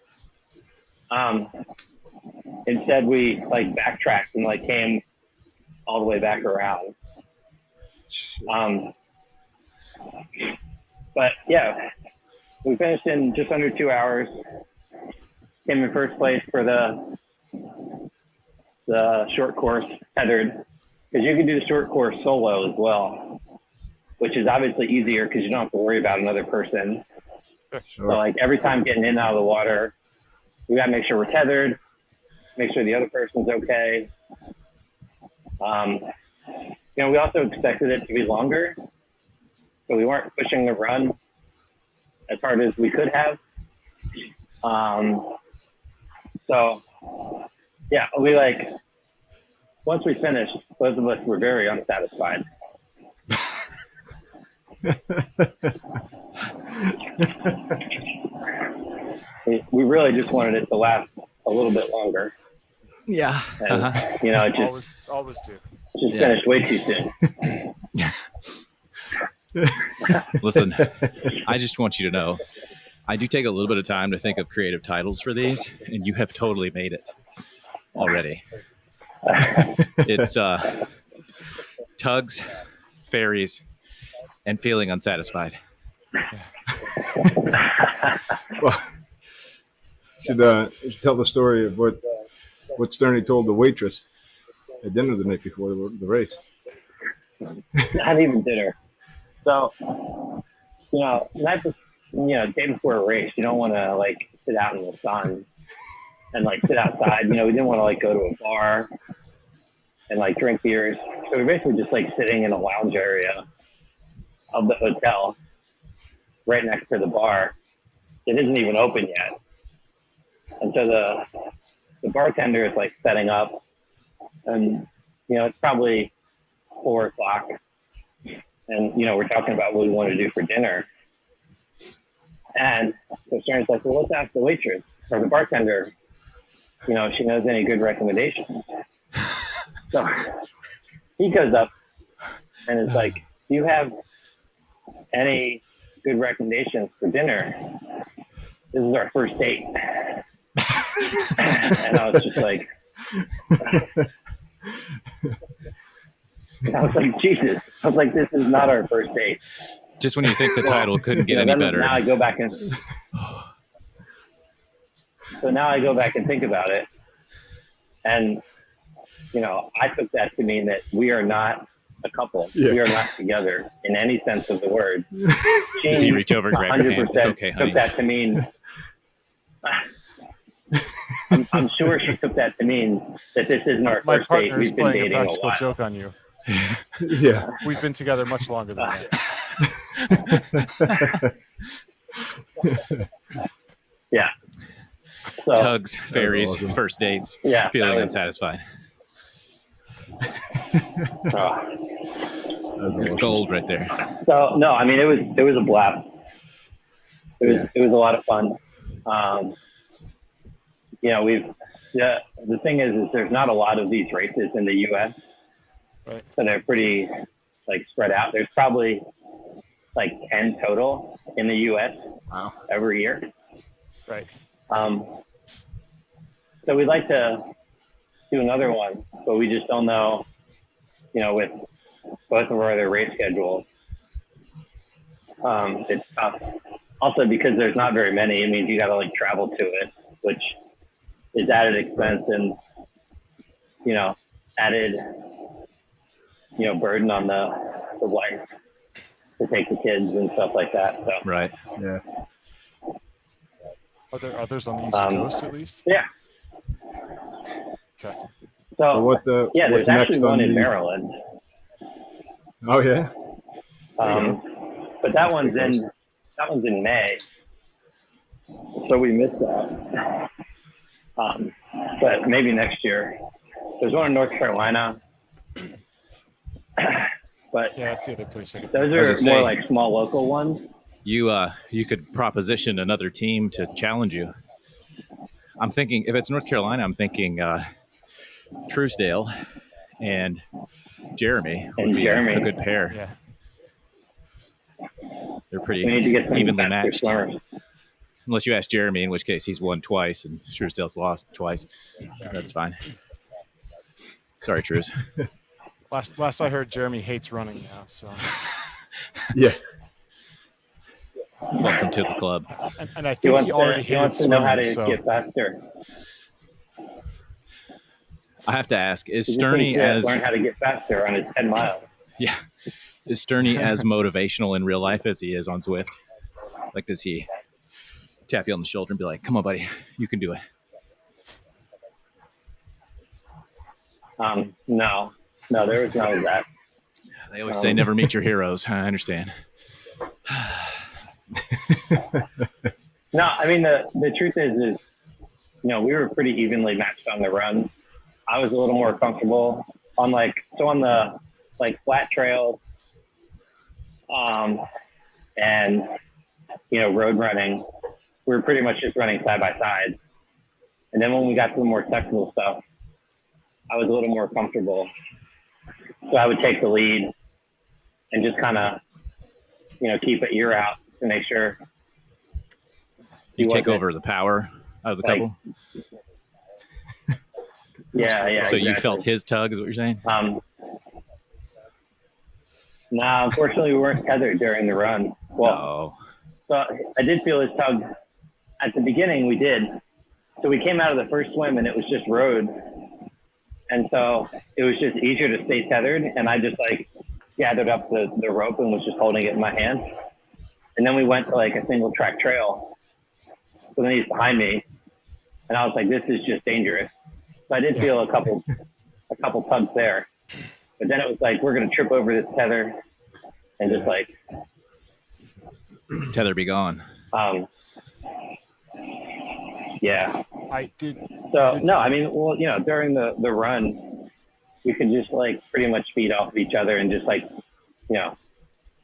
Instead, we like backtracked and like came all the way back around. But yeah, we finished in just under 2 hours. Came in first place for the short course tethered, because you can do the short course solo as well, which is obviously easier because you don't have to worry about another person. Sure. So like every time getting in and out of the water, we got to make sure we're tethered, make sure the other person's okay. You know, we also expected it to be longer, so we weren't pushing the run as hard as we could have. So yeah, we like, once we finished, both of us were very unsatisfied. We really just wanted it to last a little bit longer. Yeah. And, you know, it just Always do. finished way too soon. Listen, I just want you to know, I do take a little bit of time to think of creative titles for these, and you have totally made it already. It's Tugs, Ferries, and Feeling Unsatisfied. Well, you should tell the story of what Sterney told the waitress at dinner the night before the race. Not even dinner. So, you know, day before a race, you don't want to like sit out in the sun and like sit outside. You know, we didn't want to like go to a bar and like drink beers. So we're basically just like sitting in a lounge area of the hotel right next to the bar. It isn't even open yet. And so the bartender is like setting up, and, you know, it's probably 4 o'clock. And, you know, we're talking about what we want to do for dinner. And so Sharon's like, well, let's ask the waitress or the bartender, you know, if she knows any good recommendations. So he goes up and is like, do you have any good recommendations for dinner? This is our first date. And I was just like, I was like, Jesus. I was like, this is not our first date. Just when you think the title couldn't get any better. Now I go back and think about it. And, you know, I took that to mean that we are not a couple. Yeah. We are not together in any sense of the word. Does he reach over and grab your hand? It's okay, honey. Took that to mean, I'm sure she took that to mean that this isn't our first date. We've been dating a while. Joke on you. Yeah. We've been together much longer than that. Yeah. So, Tugs, Ferries, awesome. First dates, yeah, feeling unsatisfied. It's awesome. Gold right there. So no, I mean it was a blast. It was a lot of fun. You know, the thing is there's not a lot of these races in the U.S. Right. So they're pretty like spread out. There's probably like 10 total in the U.S. Wow. Every year. Right. So we'd like to do another one, but we just don't know, you know, with both of our other race schedules. It's tough. Also, because there's not very many, it means you got to like travel to it, which it's added expense and, added, burden on the wife to take the kids and stuff like that. So, Right. Yeah. Are there others on the East Coast at least? yeah. Okay. So There's what's next actually one on in the- Maryland. Oh yeah. But that one's in May. So we missed that. But maybe next year. There's one in North Carolina. But Yeah, that's the other place I could. those was are gonna say- more like small local ones. You could proposition another team to challenge you. I'm thinking if it's North Carolina, I'm thinking Truesdale and Jeremy would And be Jeremy. a good pair. Yeah. They're pretty We need to get some evenly faster matched. swimmers. Unless you ask Jeremy, in which case he's won twice and Truesdale's lost twice. That's fine. Sorry, Trues. Last I heard, Jeremy hates running now. So, Yeah. Welcome to the club. and I He think wants, he already he wants hated to know how to swimming. So, get faster. I have to ask: Is He just Sterney needs to as learn how to get faster on his 10 miles. is Sterney as motivational in real life as he is on Zwift? Like, does he tap you on the shoulder and be like, "Come on, buddy, you can do it"? No, there was none of that. They always say, "Never meet your heroes." I understand. No, I mean, the truth is, we were pretty evenly matched on the run. I was a little more comfortable on the flat trails, and, road running, we were pretty much just running side by side. And then when we got to the more technical stuff, I was a little more comfortable. So I would take the lead and just kind of, keep an ear out to make sure. You he take wasn't- over the power of the couple. Yeah. So you exactly. felt his tug, is what you're saying? No, unfortunately, we weren't tethered during the run. Well, No. so I did feel his tug at the beginning. We did. So we came out of the first swim and it was just road. And so it was just easier to stay tethered. And I just gathered up the rope and was just holding it in my hand. And then we went to a single track trail. So then he's behind me. And I was like, this is just dangerous. So I did feel a couple tugs there. But then it was we're going to trip over this tether and just Tether be gone. yeah. I did. So no, I mean, well, during the run, we could just pretty much feed off of each other and just Keep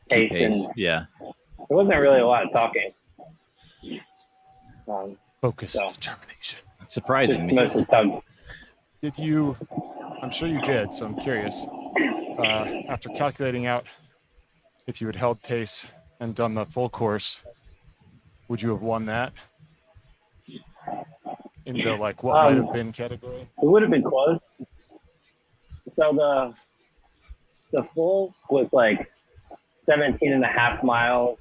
pace. pace. And Yeah. there wasn't really a lot of talking. Focus, So- determination. It's surprising me. Mostly tugs. Did you? I'm sure you did. So I'm curious. After calculating out if you had held pace and done the full course, would you have won that? In the what might have been category? It would have been close. So the full was 17 and a half miles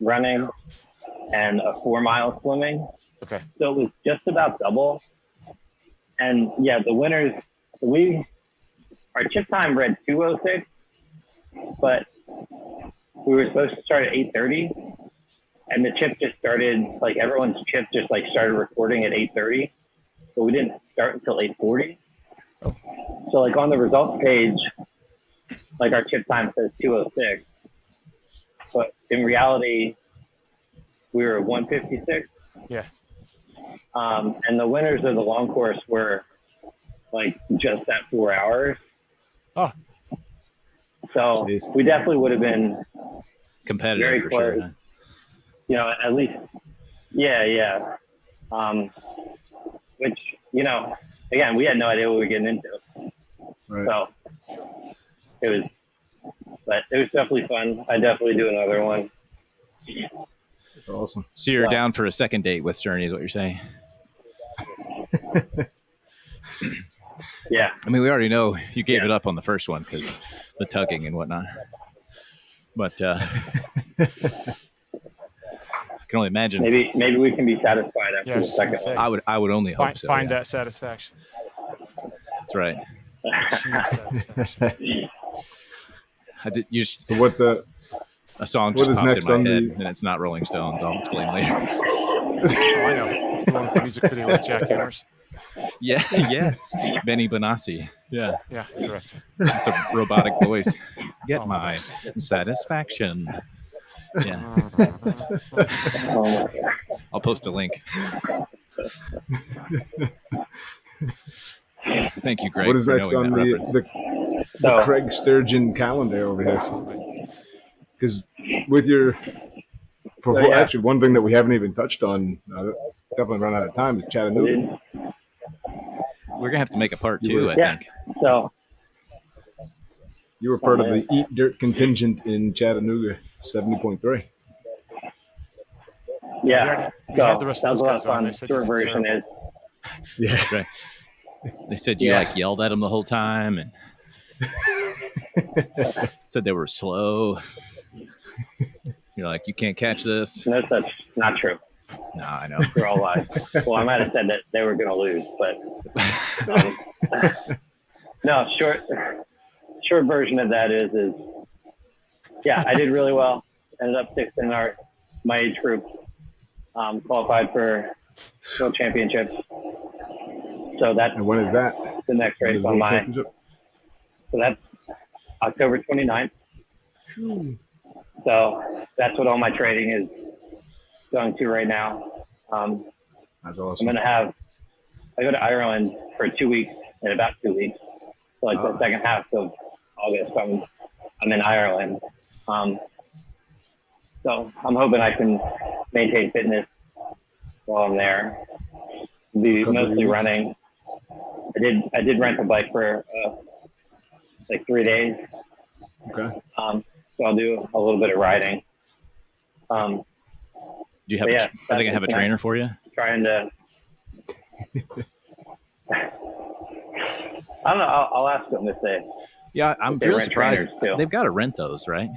running and a 4 mile swimming. Okay. So it was just about double. And yeah, the winners, our chip time read 2:06, but we were supposed to start at 8:30. And the chip just started, everyone's chip just started recording at 8:30. But we didn't start until 8:40. Oh. So on the results page, our chip time says 2:06. But in reality, we were 1:56. Yeah. And the winners of the long course were just at 4 hours. Oh. So Jeez. we definitely would have been, Competitive Very for close. sure. at least, yeah. Which, again, we had no idea what we were getting into. Right. So it was definitely fun. I definitely do another one. That's awesome. So you're Yeah. down for a second date with Sterney, is what you're saying? Yeah. I mean, we already know you gave it up on the first one because the tugging and whatnot. But can only imagine. Maybe we can be satisfied after Yeah, I the was just gonna second say. one. I would only hope Find, so. find yeah. that satisfaction. That's right. Achieve satisfaction. I did use So what a song what just is popped next in my on head, the- and it's not Rolling Stones. I'll explain later. Oh, I know. It's the one with the music video with Jack Hammers. Yeah, yes, Benny Benassi. Yeah, Yeah, correct. it's a robotic voice. Get Oh, my satisfaction. Yeah, Oh my God. I'll post a link. Thank you, Greg, what is for next knowing on that reference. the So, Craig Sturgeon calendar over here? Absolutely. Because with your yeah. actually one thing that we haven't even touched on, definitely run out of time, is Chattanooga. We're gonna have to make a part You 2, were- I Yeah. think. So, You were part of the Eat Dirt contingent in Chattanooga, 70.3. yeah. We had the So rest that of was those a lot guys of on. fun. They said you Short did version terrible. is, Yeah. Right. They said you Yeah. like yelled at them the whole time, and said they were slow. You're like, you can't catch this. no such, not true. No, I know. They're all lies. Well, I might have said that they were going to lose, but no. Short version of that is yeah, I did really well. Ended up sixth in my age group. Qualified for World Championships. So that's And when is that? the next When race is on World my. Championship? So that's October 29th. So that's what all my training is going to right now. That's I'm awesome. going to I go to Ireland for 2 weeks, in about 2 weeks. So like the second half of August, I'm in Ireland. So I'm hoping I can maintain fitness while I'm there. Be mostly running. I did rent a bike for like 3 days. Okay. So I'll do a little bit of riding. Do you have? But yeah, Are they gonna have a that's trainer for you? Trying to. I don't know. I'll ask them if they. Yeah, I'm They really rent surprised. trainers, too. They've got to rent those, right?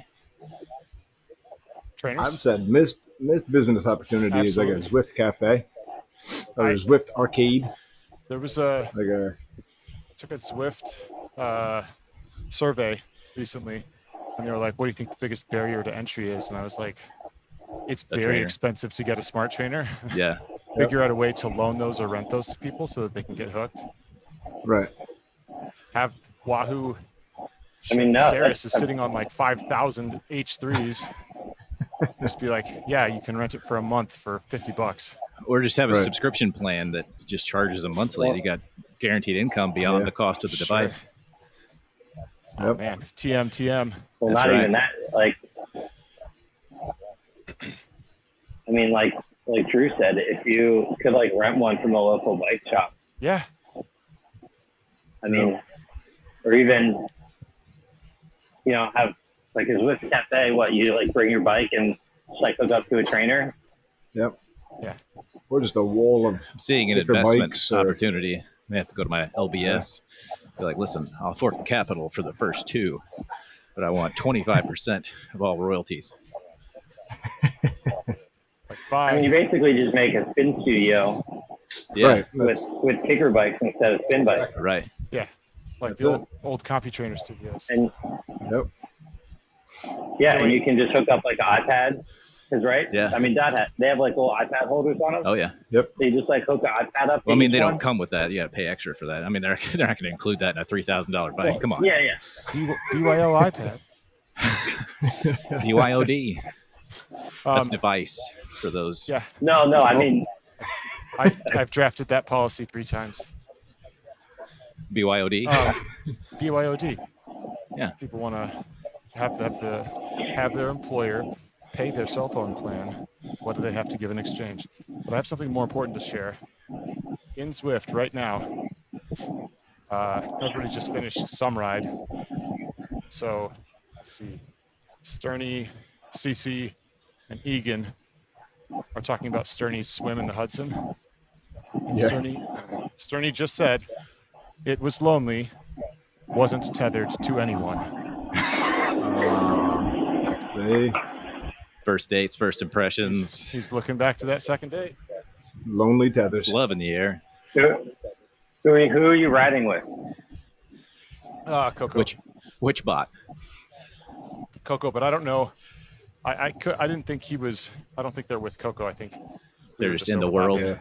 Trainers? I've said missed business opportunity is like a Absolutely. Zwift cafe or a Zwift arcade. There was Like a took a Zwift survey recently, and they were like, "What do you think the biggest barrier to entry is?" And I was like, "It's A very trainer. expensive to get a smart trainer. Yeah. Figure out a way to loan those or rent those to people so that they can get hooked. right. Have Wahoo." I mean, no, Saris is that's- sitting on like 5,000 H3s. Just be like, yeah, you can rent it for a month for $50. Or just have a Right. subscription plan that just charges them monthly. You got guaranteed income beyond Yeah. the cost of the Sure. device. Oh Yep. man, TM. Well, That's not right. even that. Like, I mean, like Drew said, if you could like rent one from a local bike shop, Yeah, I mean, or even, have like a Zwift cafe. What you like bring your bike and just, like hook up to a trainer. Yep. Yeah. Or just a wall of I'm seeing an Sticker investment bikes or- opportunity. I have to go to my LBS. Be like, listen, I'll afford the capital for the first 2, but I want 25% of all royalties. like I mean, you basically just make a spin studio Yeah. right. with kicker bikes instead of spin bikes. Right. like That's the old copy trainer studios. And Yep. yeah, and you can just hook up like an iPad. Cause right? Yeah. I mean, they have like little iPad holders on them. Oh yeah. So you just like hook the iPad up. Well, I to mean, each they one. don't come with that. You got to pay extra for that. I mean, they're not going to include that in a $3,000 bike. Come on. Yeah, yeah. BYO iPad. BYOD. That's Um, device for those. yeah, No, I mean, I've drafted that policy 3 times. BYOD. BYOD. Yeah. People want to have their employer pay their cell phone plan. What do they have to give in exchange? But I have something more important to share. In Zwift right now, everybody just finished some ride. So let's see, Sterney, CC, and Egan are talking about Sterney's swim in the Hudson. And Yeah. Sterney just said it was lonely, wasn't tethered to anyone. See, First dates, first impressions. He's looking back to that second date. Lonely It's tethers. love in the air. Who are you riding with? Coco. Which bot? Coco, but I don't know. I didn't think he was. I don't think they're with Coco. I think They're just in the world. Yeah.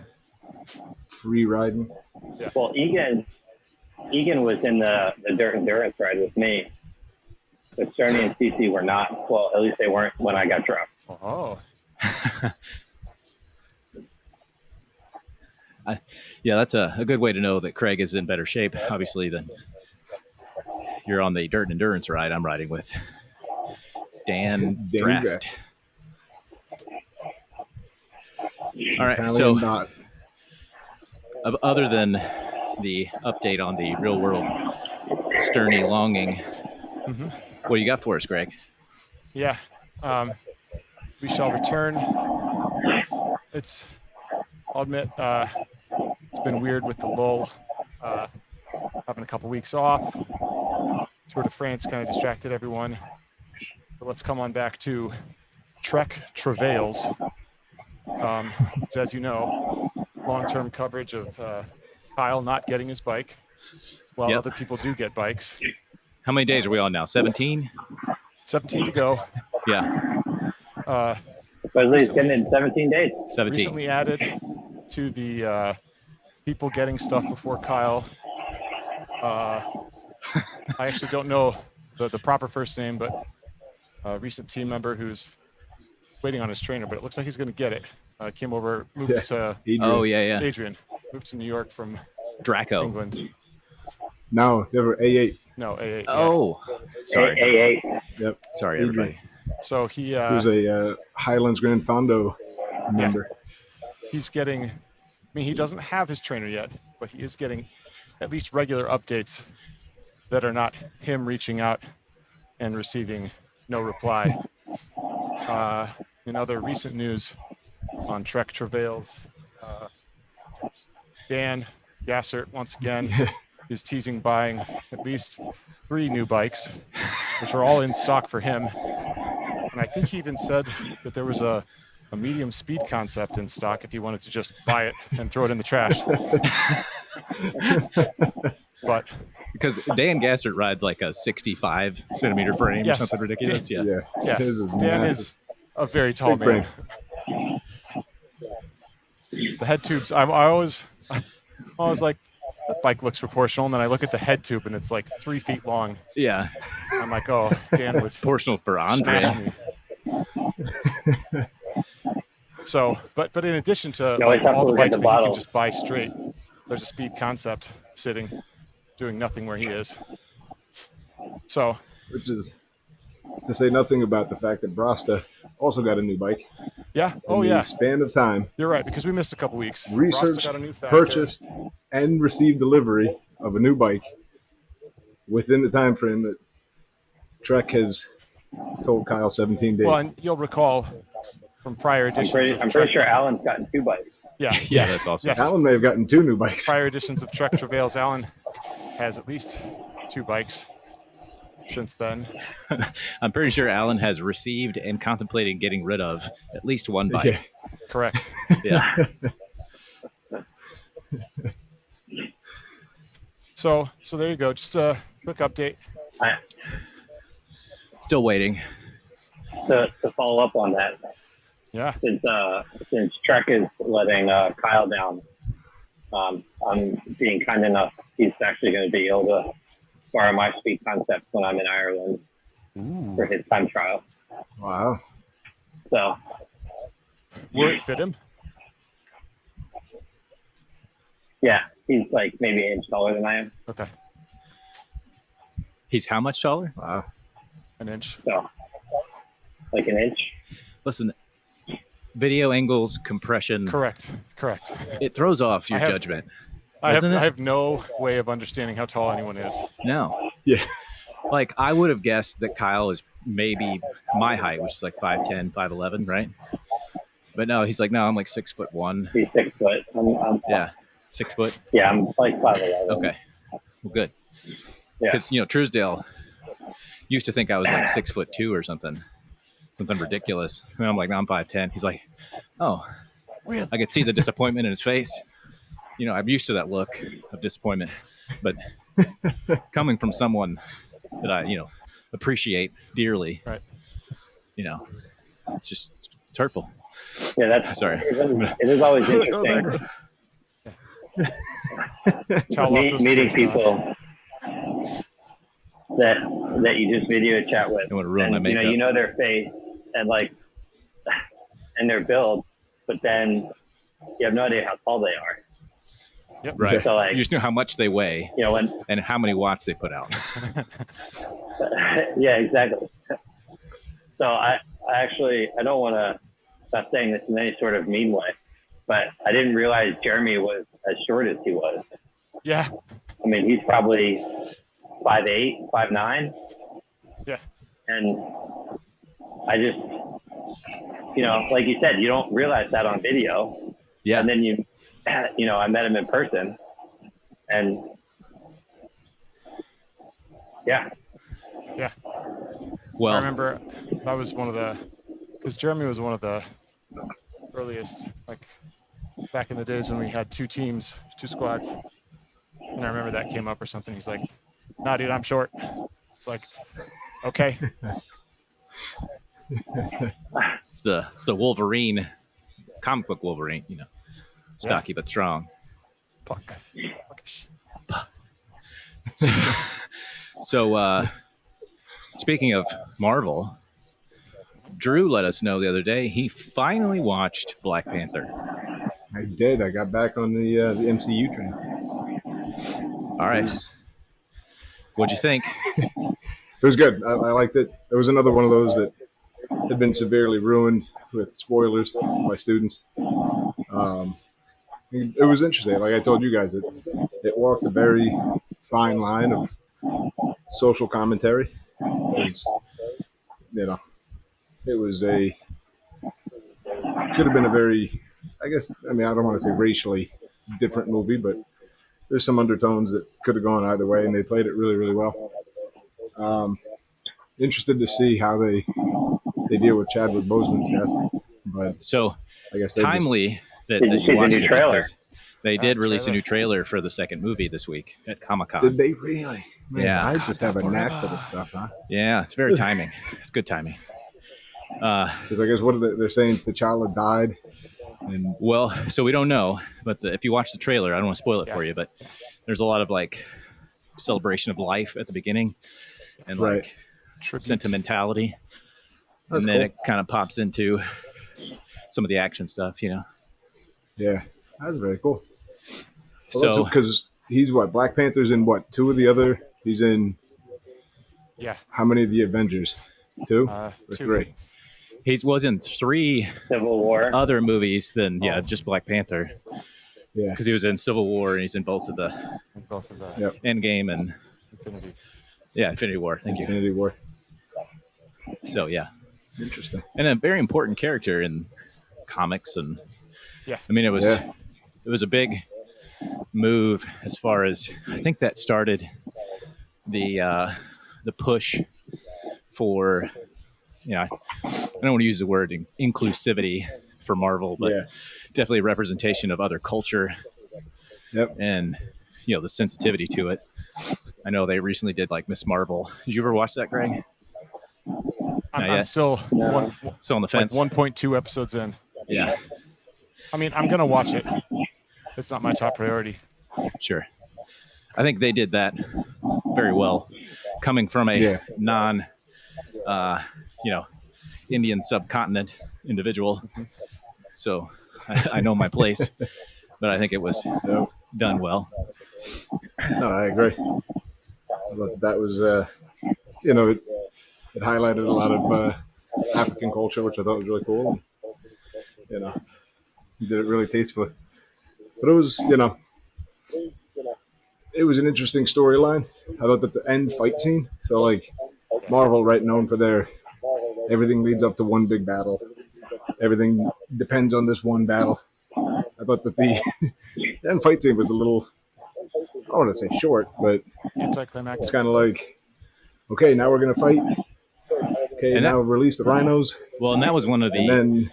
Free riding. Well, Egan was in the dirt endurance ride with me. But Sturgeon and CC were not. Well, at least they weren't when I got dropped. Oh. Yeah, that's a good way to know that Craig is in better shape, obviously, than you're on the dirt endurance ride I'm riding with. Dan Draft. All right, Italian so dot. other than the update on the real world Sterny longing, what do you got for us, Greg? Yeah. We shall return. I'll admit, it's been weird with the lull, having a couple weeks off. Tour de France kind of distracted everyone. But let's come on back to Trek Travails. It's, as you know, long-term coverage of Kyle not getting his bike, while other people do get bikes. How many days are we on now? 17? 17 to go. Yeah, Supposedly it's getting in 17 days. 17. Recently added to the people getting stuff before Kyle. I actually don't know the proper first name, but a recent team member who's waiting on his trainer, but it looks like he's going to get it. Came over, moved to Adrian. Oh, yeah. Adrian, moved to New York from Draco. England. No, they were A8. No, AA. Oh, sorry. A8. Yep. Sorry, Adrian. everybody. So he He was a Highlands Grand Fondo member. he's getting. I mean, he doesn't have his trainer yet, but he is getting at least regular updates that are not him reaching out and receiving no reply. In other recent news on Trek Travails, Dan Gassert once again is teasing buying at least 3 new bikes, which are all in stock for him. And I think he even said that there was a medium speed concept in stock if he wanted to just buy it and throw it in the trash. But Because Dan Gassert rides like a 65 centimeter frame Yes. or something ridiculous. Yeah. yeah, His is Dan massive. is a very tall Big man. frame. The head tubes, I'm always like, that bike looks proportional, and then I look at the head tube and it's like 3 feet long. Yeah. I'm like, oh, Dan would Proportional for smash Andre. me. So, but in addition to You always have all to the look at bikes the that he can bottle. just buy straight, there's a speed concept sitting, doing nothing where he is. So, Which is to say nothing about the fact that Brasta also got a new bike. yeah. In Oh, the yeah. span of time, You're right, because we missed a couple weeks. Rasta researched, got a new factor. purchased, and received delivery of a new bike within the time frame that Trek has told Kyle 17 days. Well, and you'll recall from prior editions. I'm pretty sure Alan's gotten 2 bikes. Yeah. Yeah, that's awesome. Yes. Alan may have gotten 2 new bikes. Prior editions of Trek Travails, Alan has at least 2 bikes since then. I'm pretty sure Alan has received and contemplating getting rid of at least 1 bike. Yeah. Correct. Yeah. So there you go. Just a quick update. Still waiting. To follow up on that, Yeah. since Trek is letting Kyle down, I'm being kind enough. He's actually going to be able to borrow my speed concept when I'm in Ireland for his time trial. Wow. So Will it fit him? yeah, he's like maybe an inch taller than I am. Okay. He's how much taller? Wow. An inch. So like an inch. Listen, video angles, compression, Correct. it throws off your I have- judgment. I Doesn't it? have no way of understanding how tall anyone is. No. Yeah. Like, I would have guessed that Kyle is maybe my height, which is like 5'10", 5'11", right? But no, he's like, no, I'm like 6'1". He's 6 foot. I'm Yeah. 6 foot. yeah, I'm like 5'11". Okay. Well, good. Yeah. Because, Truesdale used to think I was like 6'2" or something. something ridiculous. And I'm like, no, I'm 5'10". He's like, oh, Really? I could see the disappointment in his face. You know, I'm used to that look of disappointment, but coming from someone that I, appreciate dearly, Right. it's hurtful. Yeah, that's Sorry. It is always interesting Towel off those meeting tears, Don. people that you just video chat with. I want to ruin my And makeup. you know their face and their build, but then you have no idea how tall they are. Yep. Right. So You just know how much they weigh and how many watts they put out. yeah, exactly. So I don't want to stop saying this in any sort of mean way, but I didn't realize Jeremy was as short as he was. Yeah. I mean, he's probably 5'8", 5'9". Yeah. And I just, like you said, you don't realize that on video. Yeah. And then I met him in person, and yeah. Yeah. Well, I remember that was because Jeremy was one of the earliest, like back in the days when we had 2 teams, 2 squads. And I remember that came up or something. He's like, nah, dude, I'm short. It's like, okay. it's the Wolverine, comic book Wolverine, stocky but strong. So, speaking of Marvel, Drew let us know the other day he finally watched Black Panther. I did. I got back on the MCU train. All right. What'd you think? It was good. I liked it. It was another one of those that had been severely ruined with spoilers by students. It was interesting. Like I told you guys, it walked a very fine line of social commentary. It was could have been a very, I don't want to say racially different movie, but there's some undertones that could have gone either way, and they played it really, really well. Interested to see how they deal with Chadwick Boseman's death, but So I guess timely that Did you you see the watched new it trailer? because they did release a trailer. new trailer for the second movie this week at Comic-Con. Did they really? Man, Yeah. I just have a knack for this stuff, huh? Yeah, it's very timing. It's good timing. Because I guess they're saying T'Challa died, and Well, so we don't know, but if you watch the trailer, I don't want to spoil it for you, but there's a lot of like celebration of life at the beginning and Right. like Tribute. sentimentality, That's and then cool. it kind of pops into some of the action stuff, yeah, that's very cool. So Because he's Black Panther's in 2 of the other. He's in Yeah. how many of the Avengers? 2 or 2. 3? he was in 3 Civil War. other movies than just Black Panther, Yeah, because he was in Civil War and he's in both of the And both of the Yep. Endgame and Infinity. Infinity War. Thank you. Infinity War. So yeah, Interesting. and a very important character in comics, and Yeah. I mean it was Yeah. a big move as far as I think that started the push for I don't want to use the word inclusivity for Marvel, but Yeah. definitely a representation of other culture Yep. and the sensitivity to it. I know they recently did like Miss Marvel. Did you ever watch that, Greg? I'm yet. still No. Still on the like fence. 1.2 episodes in. Yeah, I mean, I'm going to watch it. It's not my top priority. sure. I think they did that very well, coming from a Yeah. non, Indian subcontinent individual. So I know my place, but I think it was Yep. done well. No, I agree. But that was, it highlighted a lot of African culture, which I thought was really cool. And, you did it really tastefully. But it was, it was an interesting storyline. I thought that the end fight scene, so like Marvel, right, known for everything leads up to one big battle. Everything depends on this one battle. I thought that the end fight scene was a little, I don't want to say short, but Anticlimactic. it's kind of like, okay, now we're going to fight. okay, And that- now release the rhinos. Well, and that was one of And the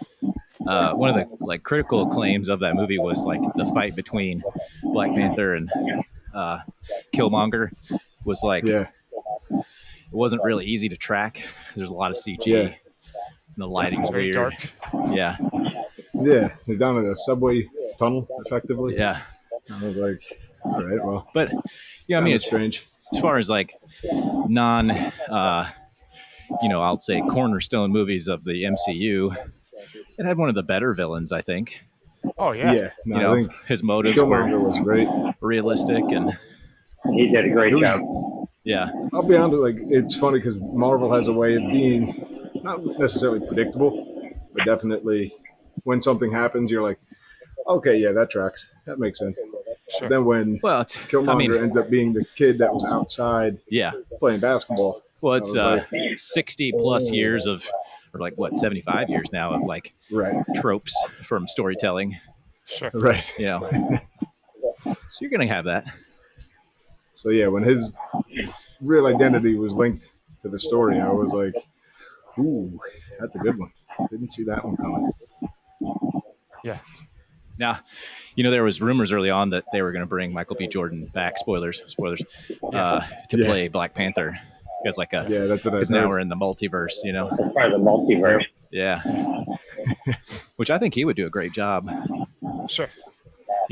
then, like critical acclaims of that movie was like the fight between Black Panther and Killmonger was like yeah, it wasn't really easy to track. There's a lot of CG. Yeah. And the lighting's Very weird. dark. Yeah, yeah, they're down in a subway tunnel, effectively. yeah. I was like, all right, well, But yeah, I mean, it's strange. as far as like non, I'll say cornerstone movies of the MCU, it had one of the better villains, I think. Oh yeah. Yeah, no, You know, I think his motives Killmonger were was great. realistic and He did a great It was- job. yeah, I'll be honest, like it's funny because Marvel has a way of being not necessarily predictable, but definitely when something happens, you're like, okay, yeah, that tracks. That makes sense. Sure. Then when well, Killmonger ends up being the kid that was outside yeah. playing basketball, Well, it's I was 60 plus years of, or like what, 75 years now of like right, tropes from storytelling, Sure. right. you know. So you're going to have that. So yeah, when his real identity was linked to the story, I was like, ooh, that's a good one. Didn't see that one coming. Yeah. Now, there was rumors early on that they were going to bring Michael B. Jordan back. Spoilers, to Yeah. play Black Panther. Because like Yeah, that's what I because now heard. we're in the multiverse, As part of the multiverse. Yeah. Which I think he would do a great job. Sure.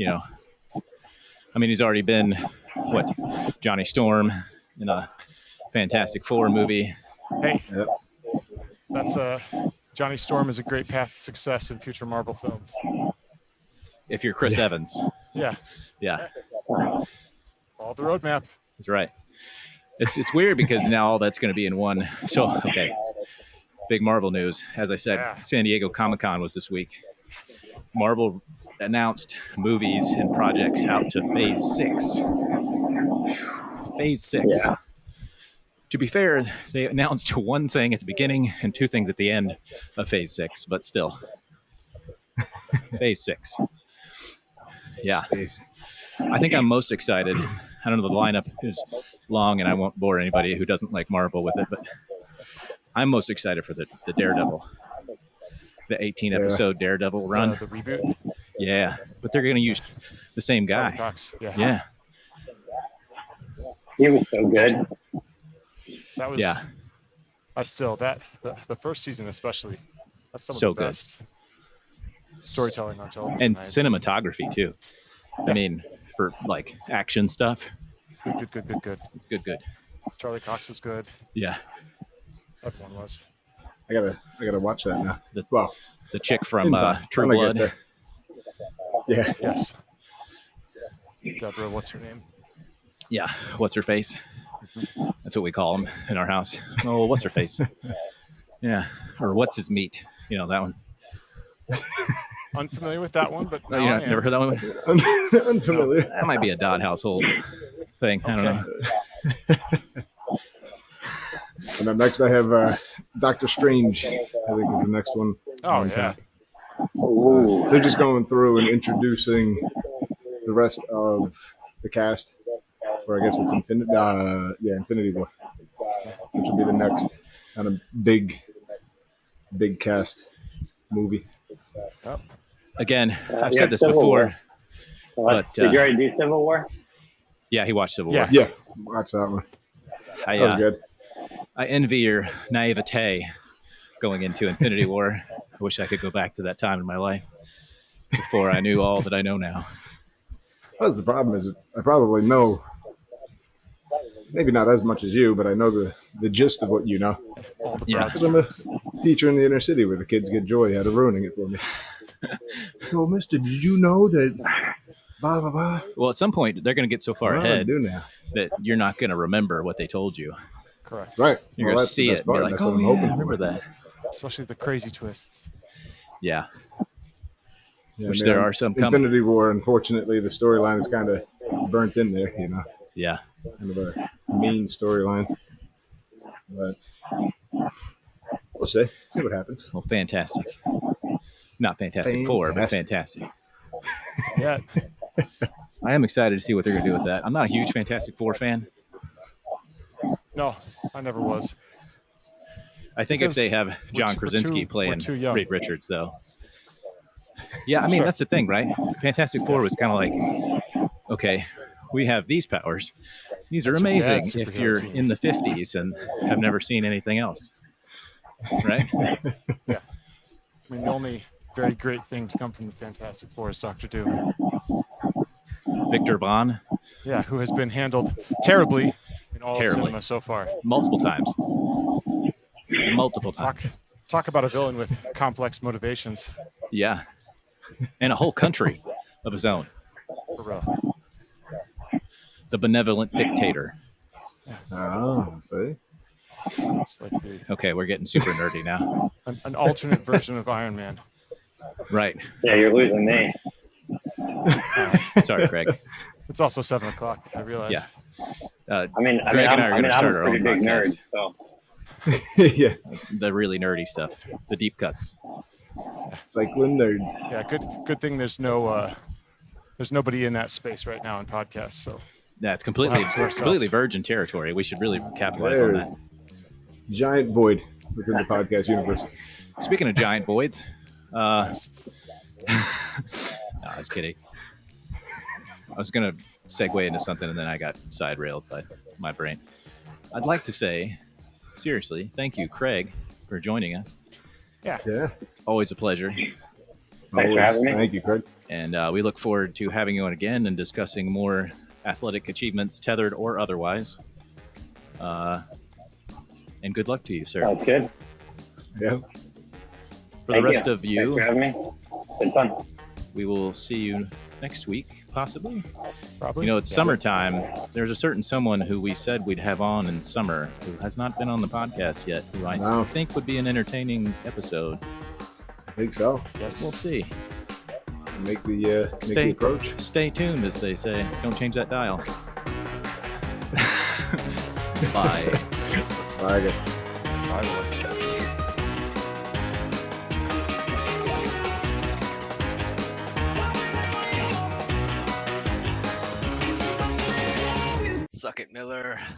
I mean, he's already been Johnny Storm in a Fantastic Four movie. Hey, Yep. that's Johnny Storm is a great path to success in future Marvel films. If you're Chris Evans, Yeah. yeah, All the roadmap. that's right. It's weird because now all that's going to be in one. So okay, big Marvel news. As I said, Yeah. San Diego Comic-Con was this week. Marvel announced movies and projects out to Phase 6. Phase 6. Yeah. To be fair, they announced one thing at the beginning and two things at the end of Phase 6, but still. Phase 6. Yeah. I think I'm most excited. I don't know, the lineup is long and I won't bore anybody who doesn't like Marvel with it, but I'm most excited for the Daredevil. The 18 episode Daredevil run. The reboot. Yeah. But they're going to use the same Charlie guy. Cox. Yeah. Yeah. He was so good. That was. Yeah. I still the first season especially. That's some So of the good. best storytelling on television. And I've cinematography too. I mean, for like action stuff, seen. Good. it's good. Charlie Cox was good. Yeah. Everyone was. I gotta watch that now. The- Well, The chick from in time. True When I get Blood. there. Yeah, Yes. Deborah, what's her name? Yeah. What's her face? That's what we call him in our house. Oh, what's her face? Yeah. Or what's his meat? That one. Unfamiliar with that one, but Oh, now you I am. never heard that one? unfamiliar. That might be a Dodd household thing. I don't know. And then next I have Doctor Strange. I think is the next one. Oh yeah. Ooh. They're just going through and introducing the rest of the cast, or I guess it's Infinity War, which will be the next kind of big cast movie. Yep. Again, I've yeah, said this Civil before. War. But, Did you already do Civil War? Yeah, he watched Civil Yeah. War. Yeah, watch that one. I, That was good. I envy your naivete going into Infinity War. I wish I could go back to that time in my life before I knew all that I know now. That's the problem is I probably know, maybe not as much as you, but I know the gist of what you know. All the Yeah. Because I'm a teacher in the inner city where the kids get joy out of ruining it for me. So, mister, did you know that blah, blah, blah? Well, at some point, they're going to get so far What do I ahead do now? that you're not going to remember what they told you. Correct. Right. You're Well, going to that's see the it best and be part. like, That's what oh, I'm yeah, hoping I remember for. that. Especially the crazy twists. Yeah. Yeah, Which I mean, there are some coming. Infinity War, unfortunately, the storyline is kind of burnt in there, Yeah. kind of a mean storyline. But we'll see what happens. Well, fantastic. Not Fantastic Four, but fantastic. Yeah. I am excited to see what they're going to do with that. I'm not a huge Fantastic Four fan. No, I never was. I think if Because they have John Krasinski we're playing too young. Reed Richards, though. Yeah, I mean, Sure. that's the thing, right? Fantastic Four was kind of like, okay, we have these powers. These are That's your amazing dad's if superhero you're team. in the 50s and have never seen anything else, right? Yeah. I mean, the only very great thing to come from the Fantastic Four is Doctor Doom. Victor Vaughn, Yeah, who has been handled terribly in all of Terribly. cinema so far. multiple times. Multiple times. Talk about a villain with complex motivations. Yeah. And a whole country of his own. For real. The benevolent dictator. Oh, see? It's like Okay, we're getting super nerdy now. an alternate version of Iron Man. Right. Yeah, you're losing me. Sorry, Craig. It's also 7 o'clock, I realize. Yeah. I'm Greg and I are going to start a our own pretty big podcast. nerd, so Yeah. The really nerdy stuff, the deep cuts. Cycling nerd. Yeah, good thing there's nobody in that space right now in podcasts. So That's completely, Wow, to it's completely ourselves. virgin territory. We should really capitalize on that. Giant void within the podcast universe. Speaking of giant voids, no, I was kidding. I was going to segue into something and then I got side railed by my brain. I'd like to say, seriously, thank you, Craig, for joining us. yeah, Yeah. It's always a pleasure. Thanks for having me. Thank you, Craig. And we look forward to having you on again and discussing more athletic achievements, tethered or otherwise. And good luck to you, sir. Sounds good. Yeah. For the rest of Thanks you, for having me. Been fun. we will see you next week, possibly. probably. You know, it's summertime. There's a certain someone who we said we'd have on in summer who has not been on the podcast yet, who I No. think would be an entertaining episode. I think so. Yes. We'll see. Make the Stay- approach. Stay tuned, as they say. Don't change that dial. Bye. All right, guys. Suck it, Miller.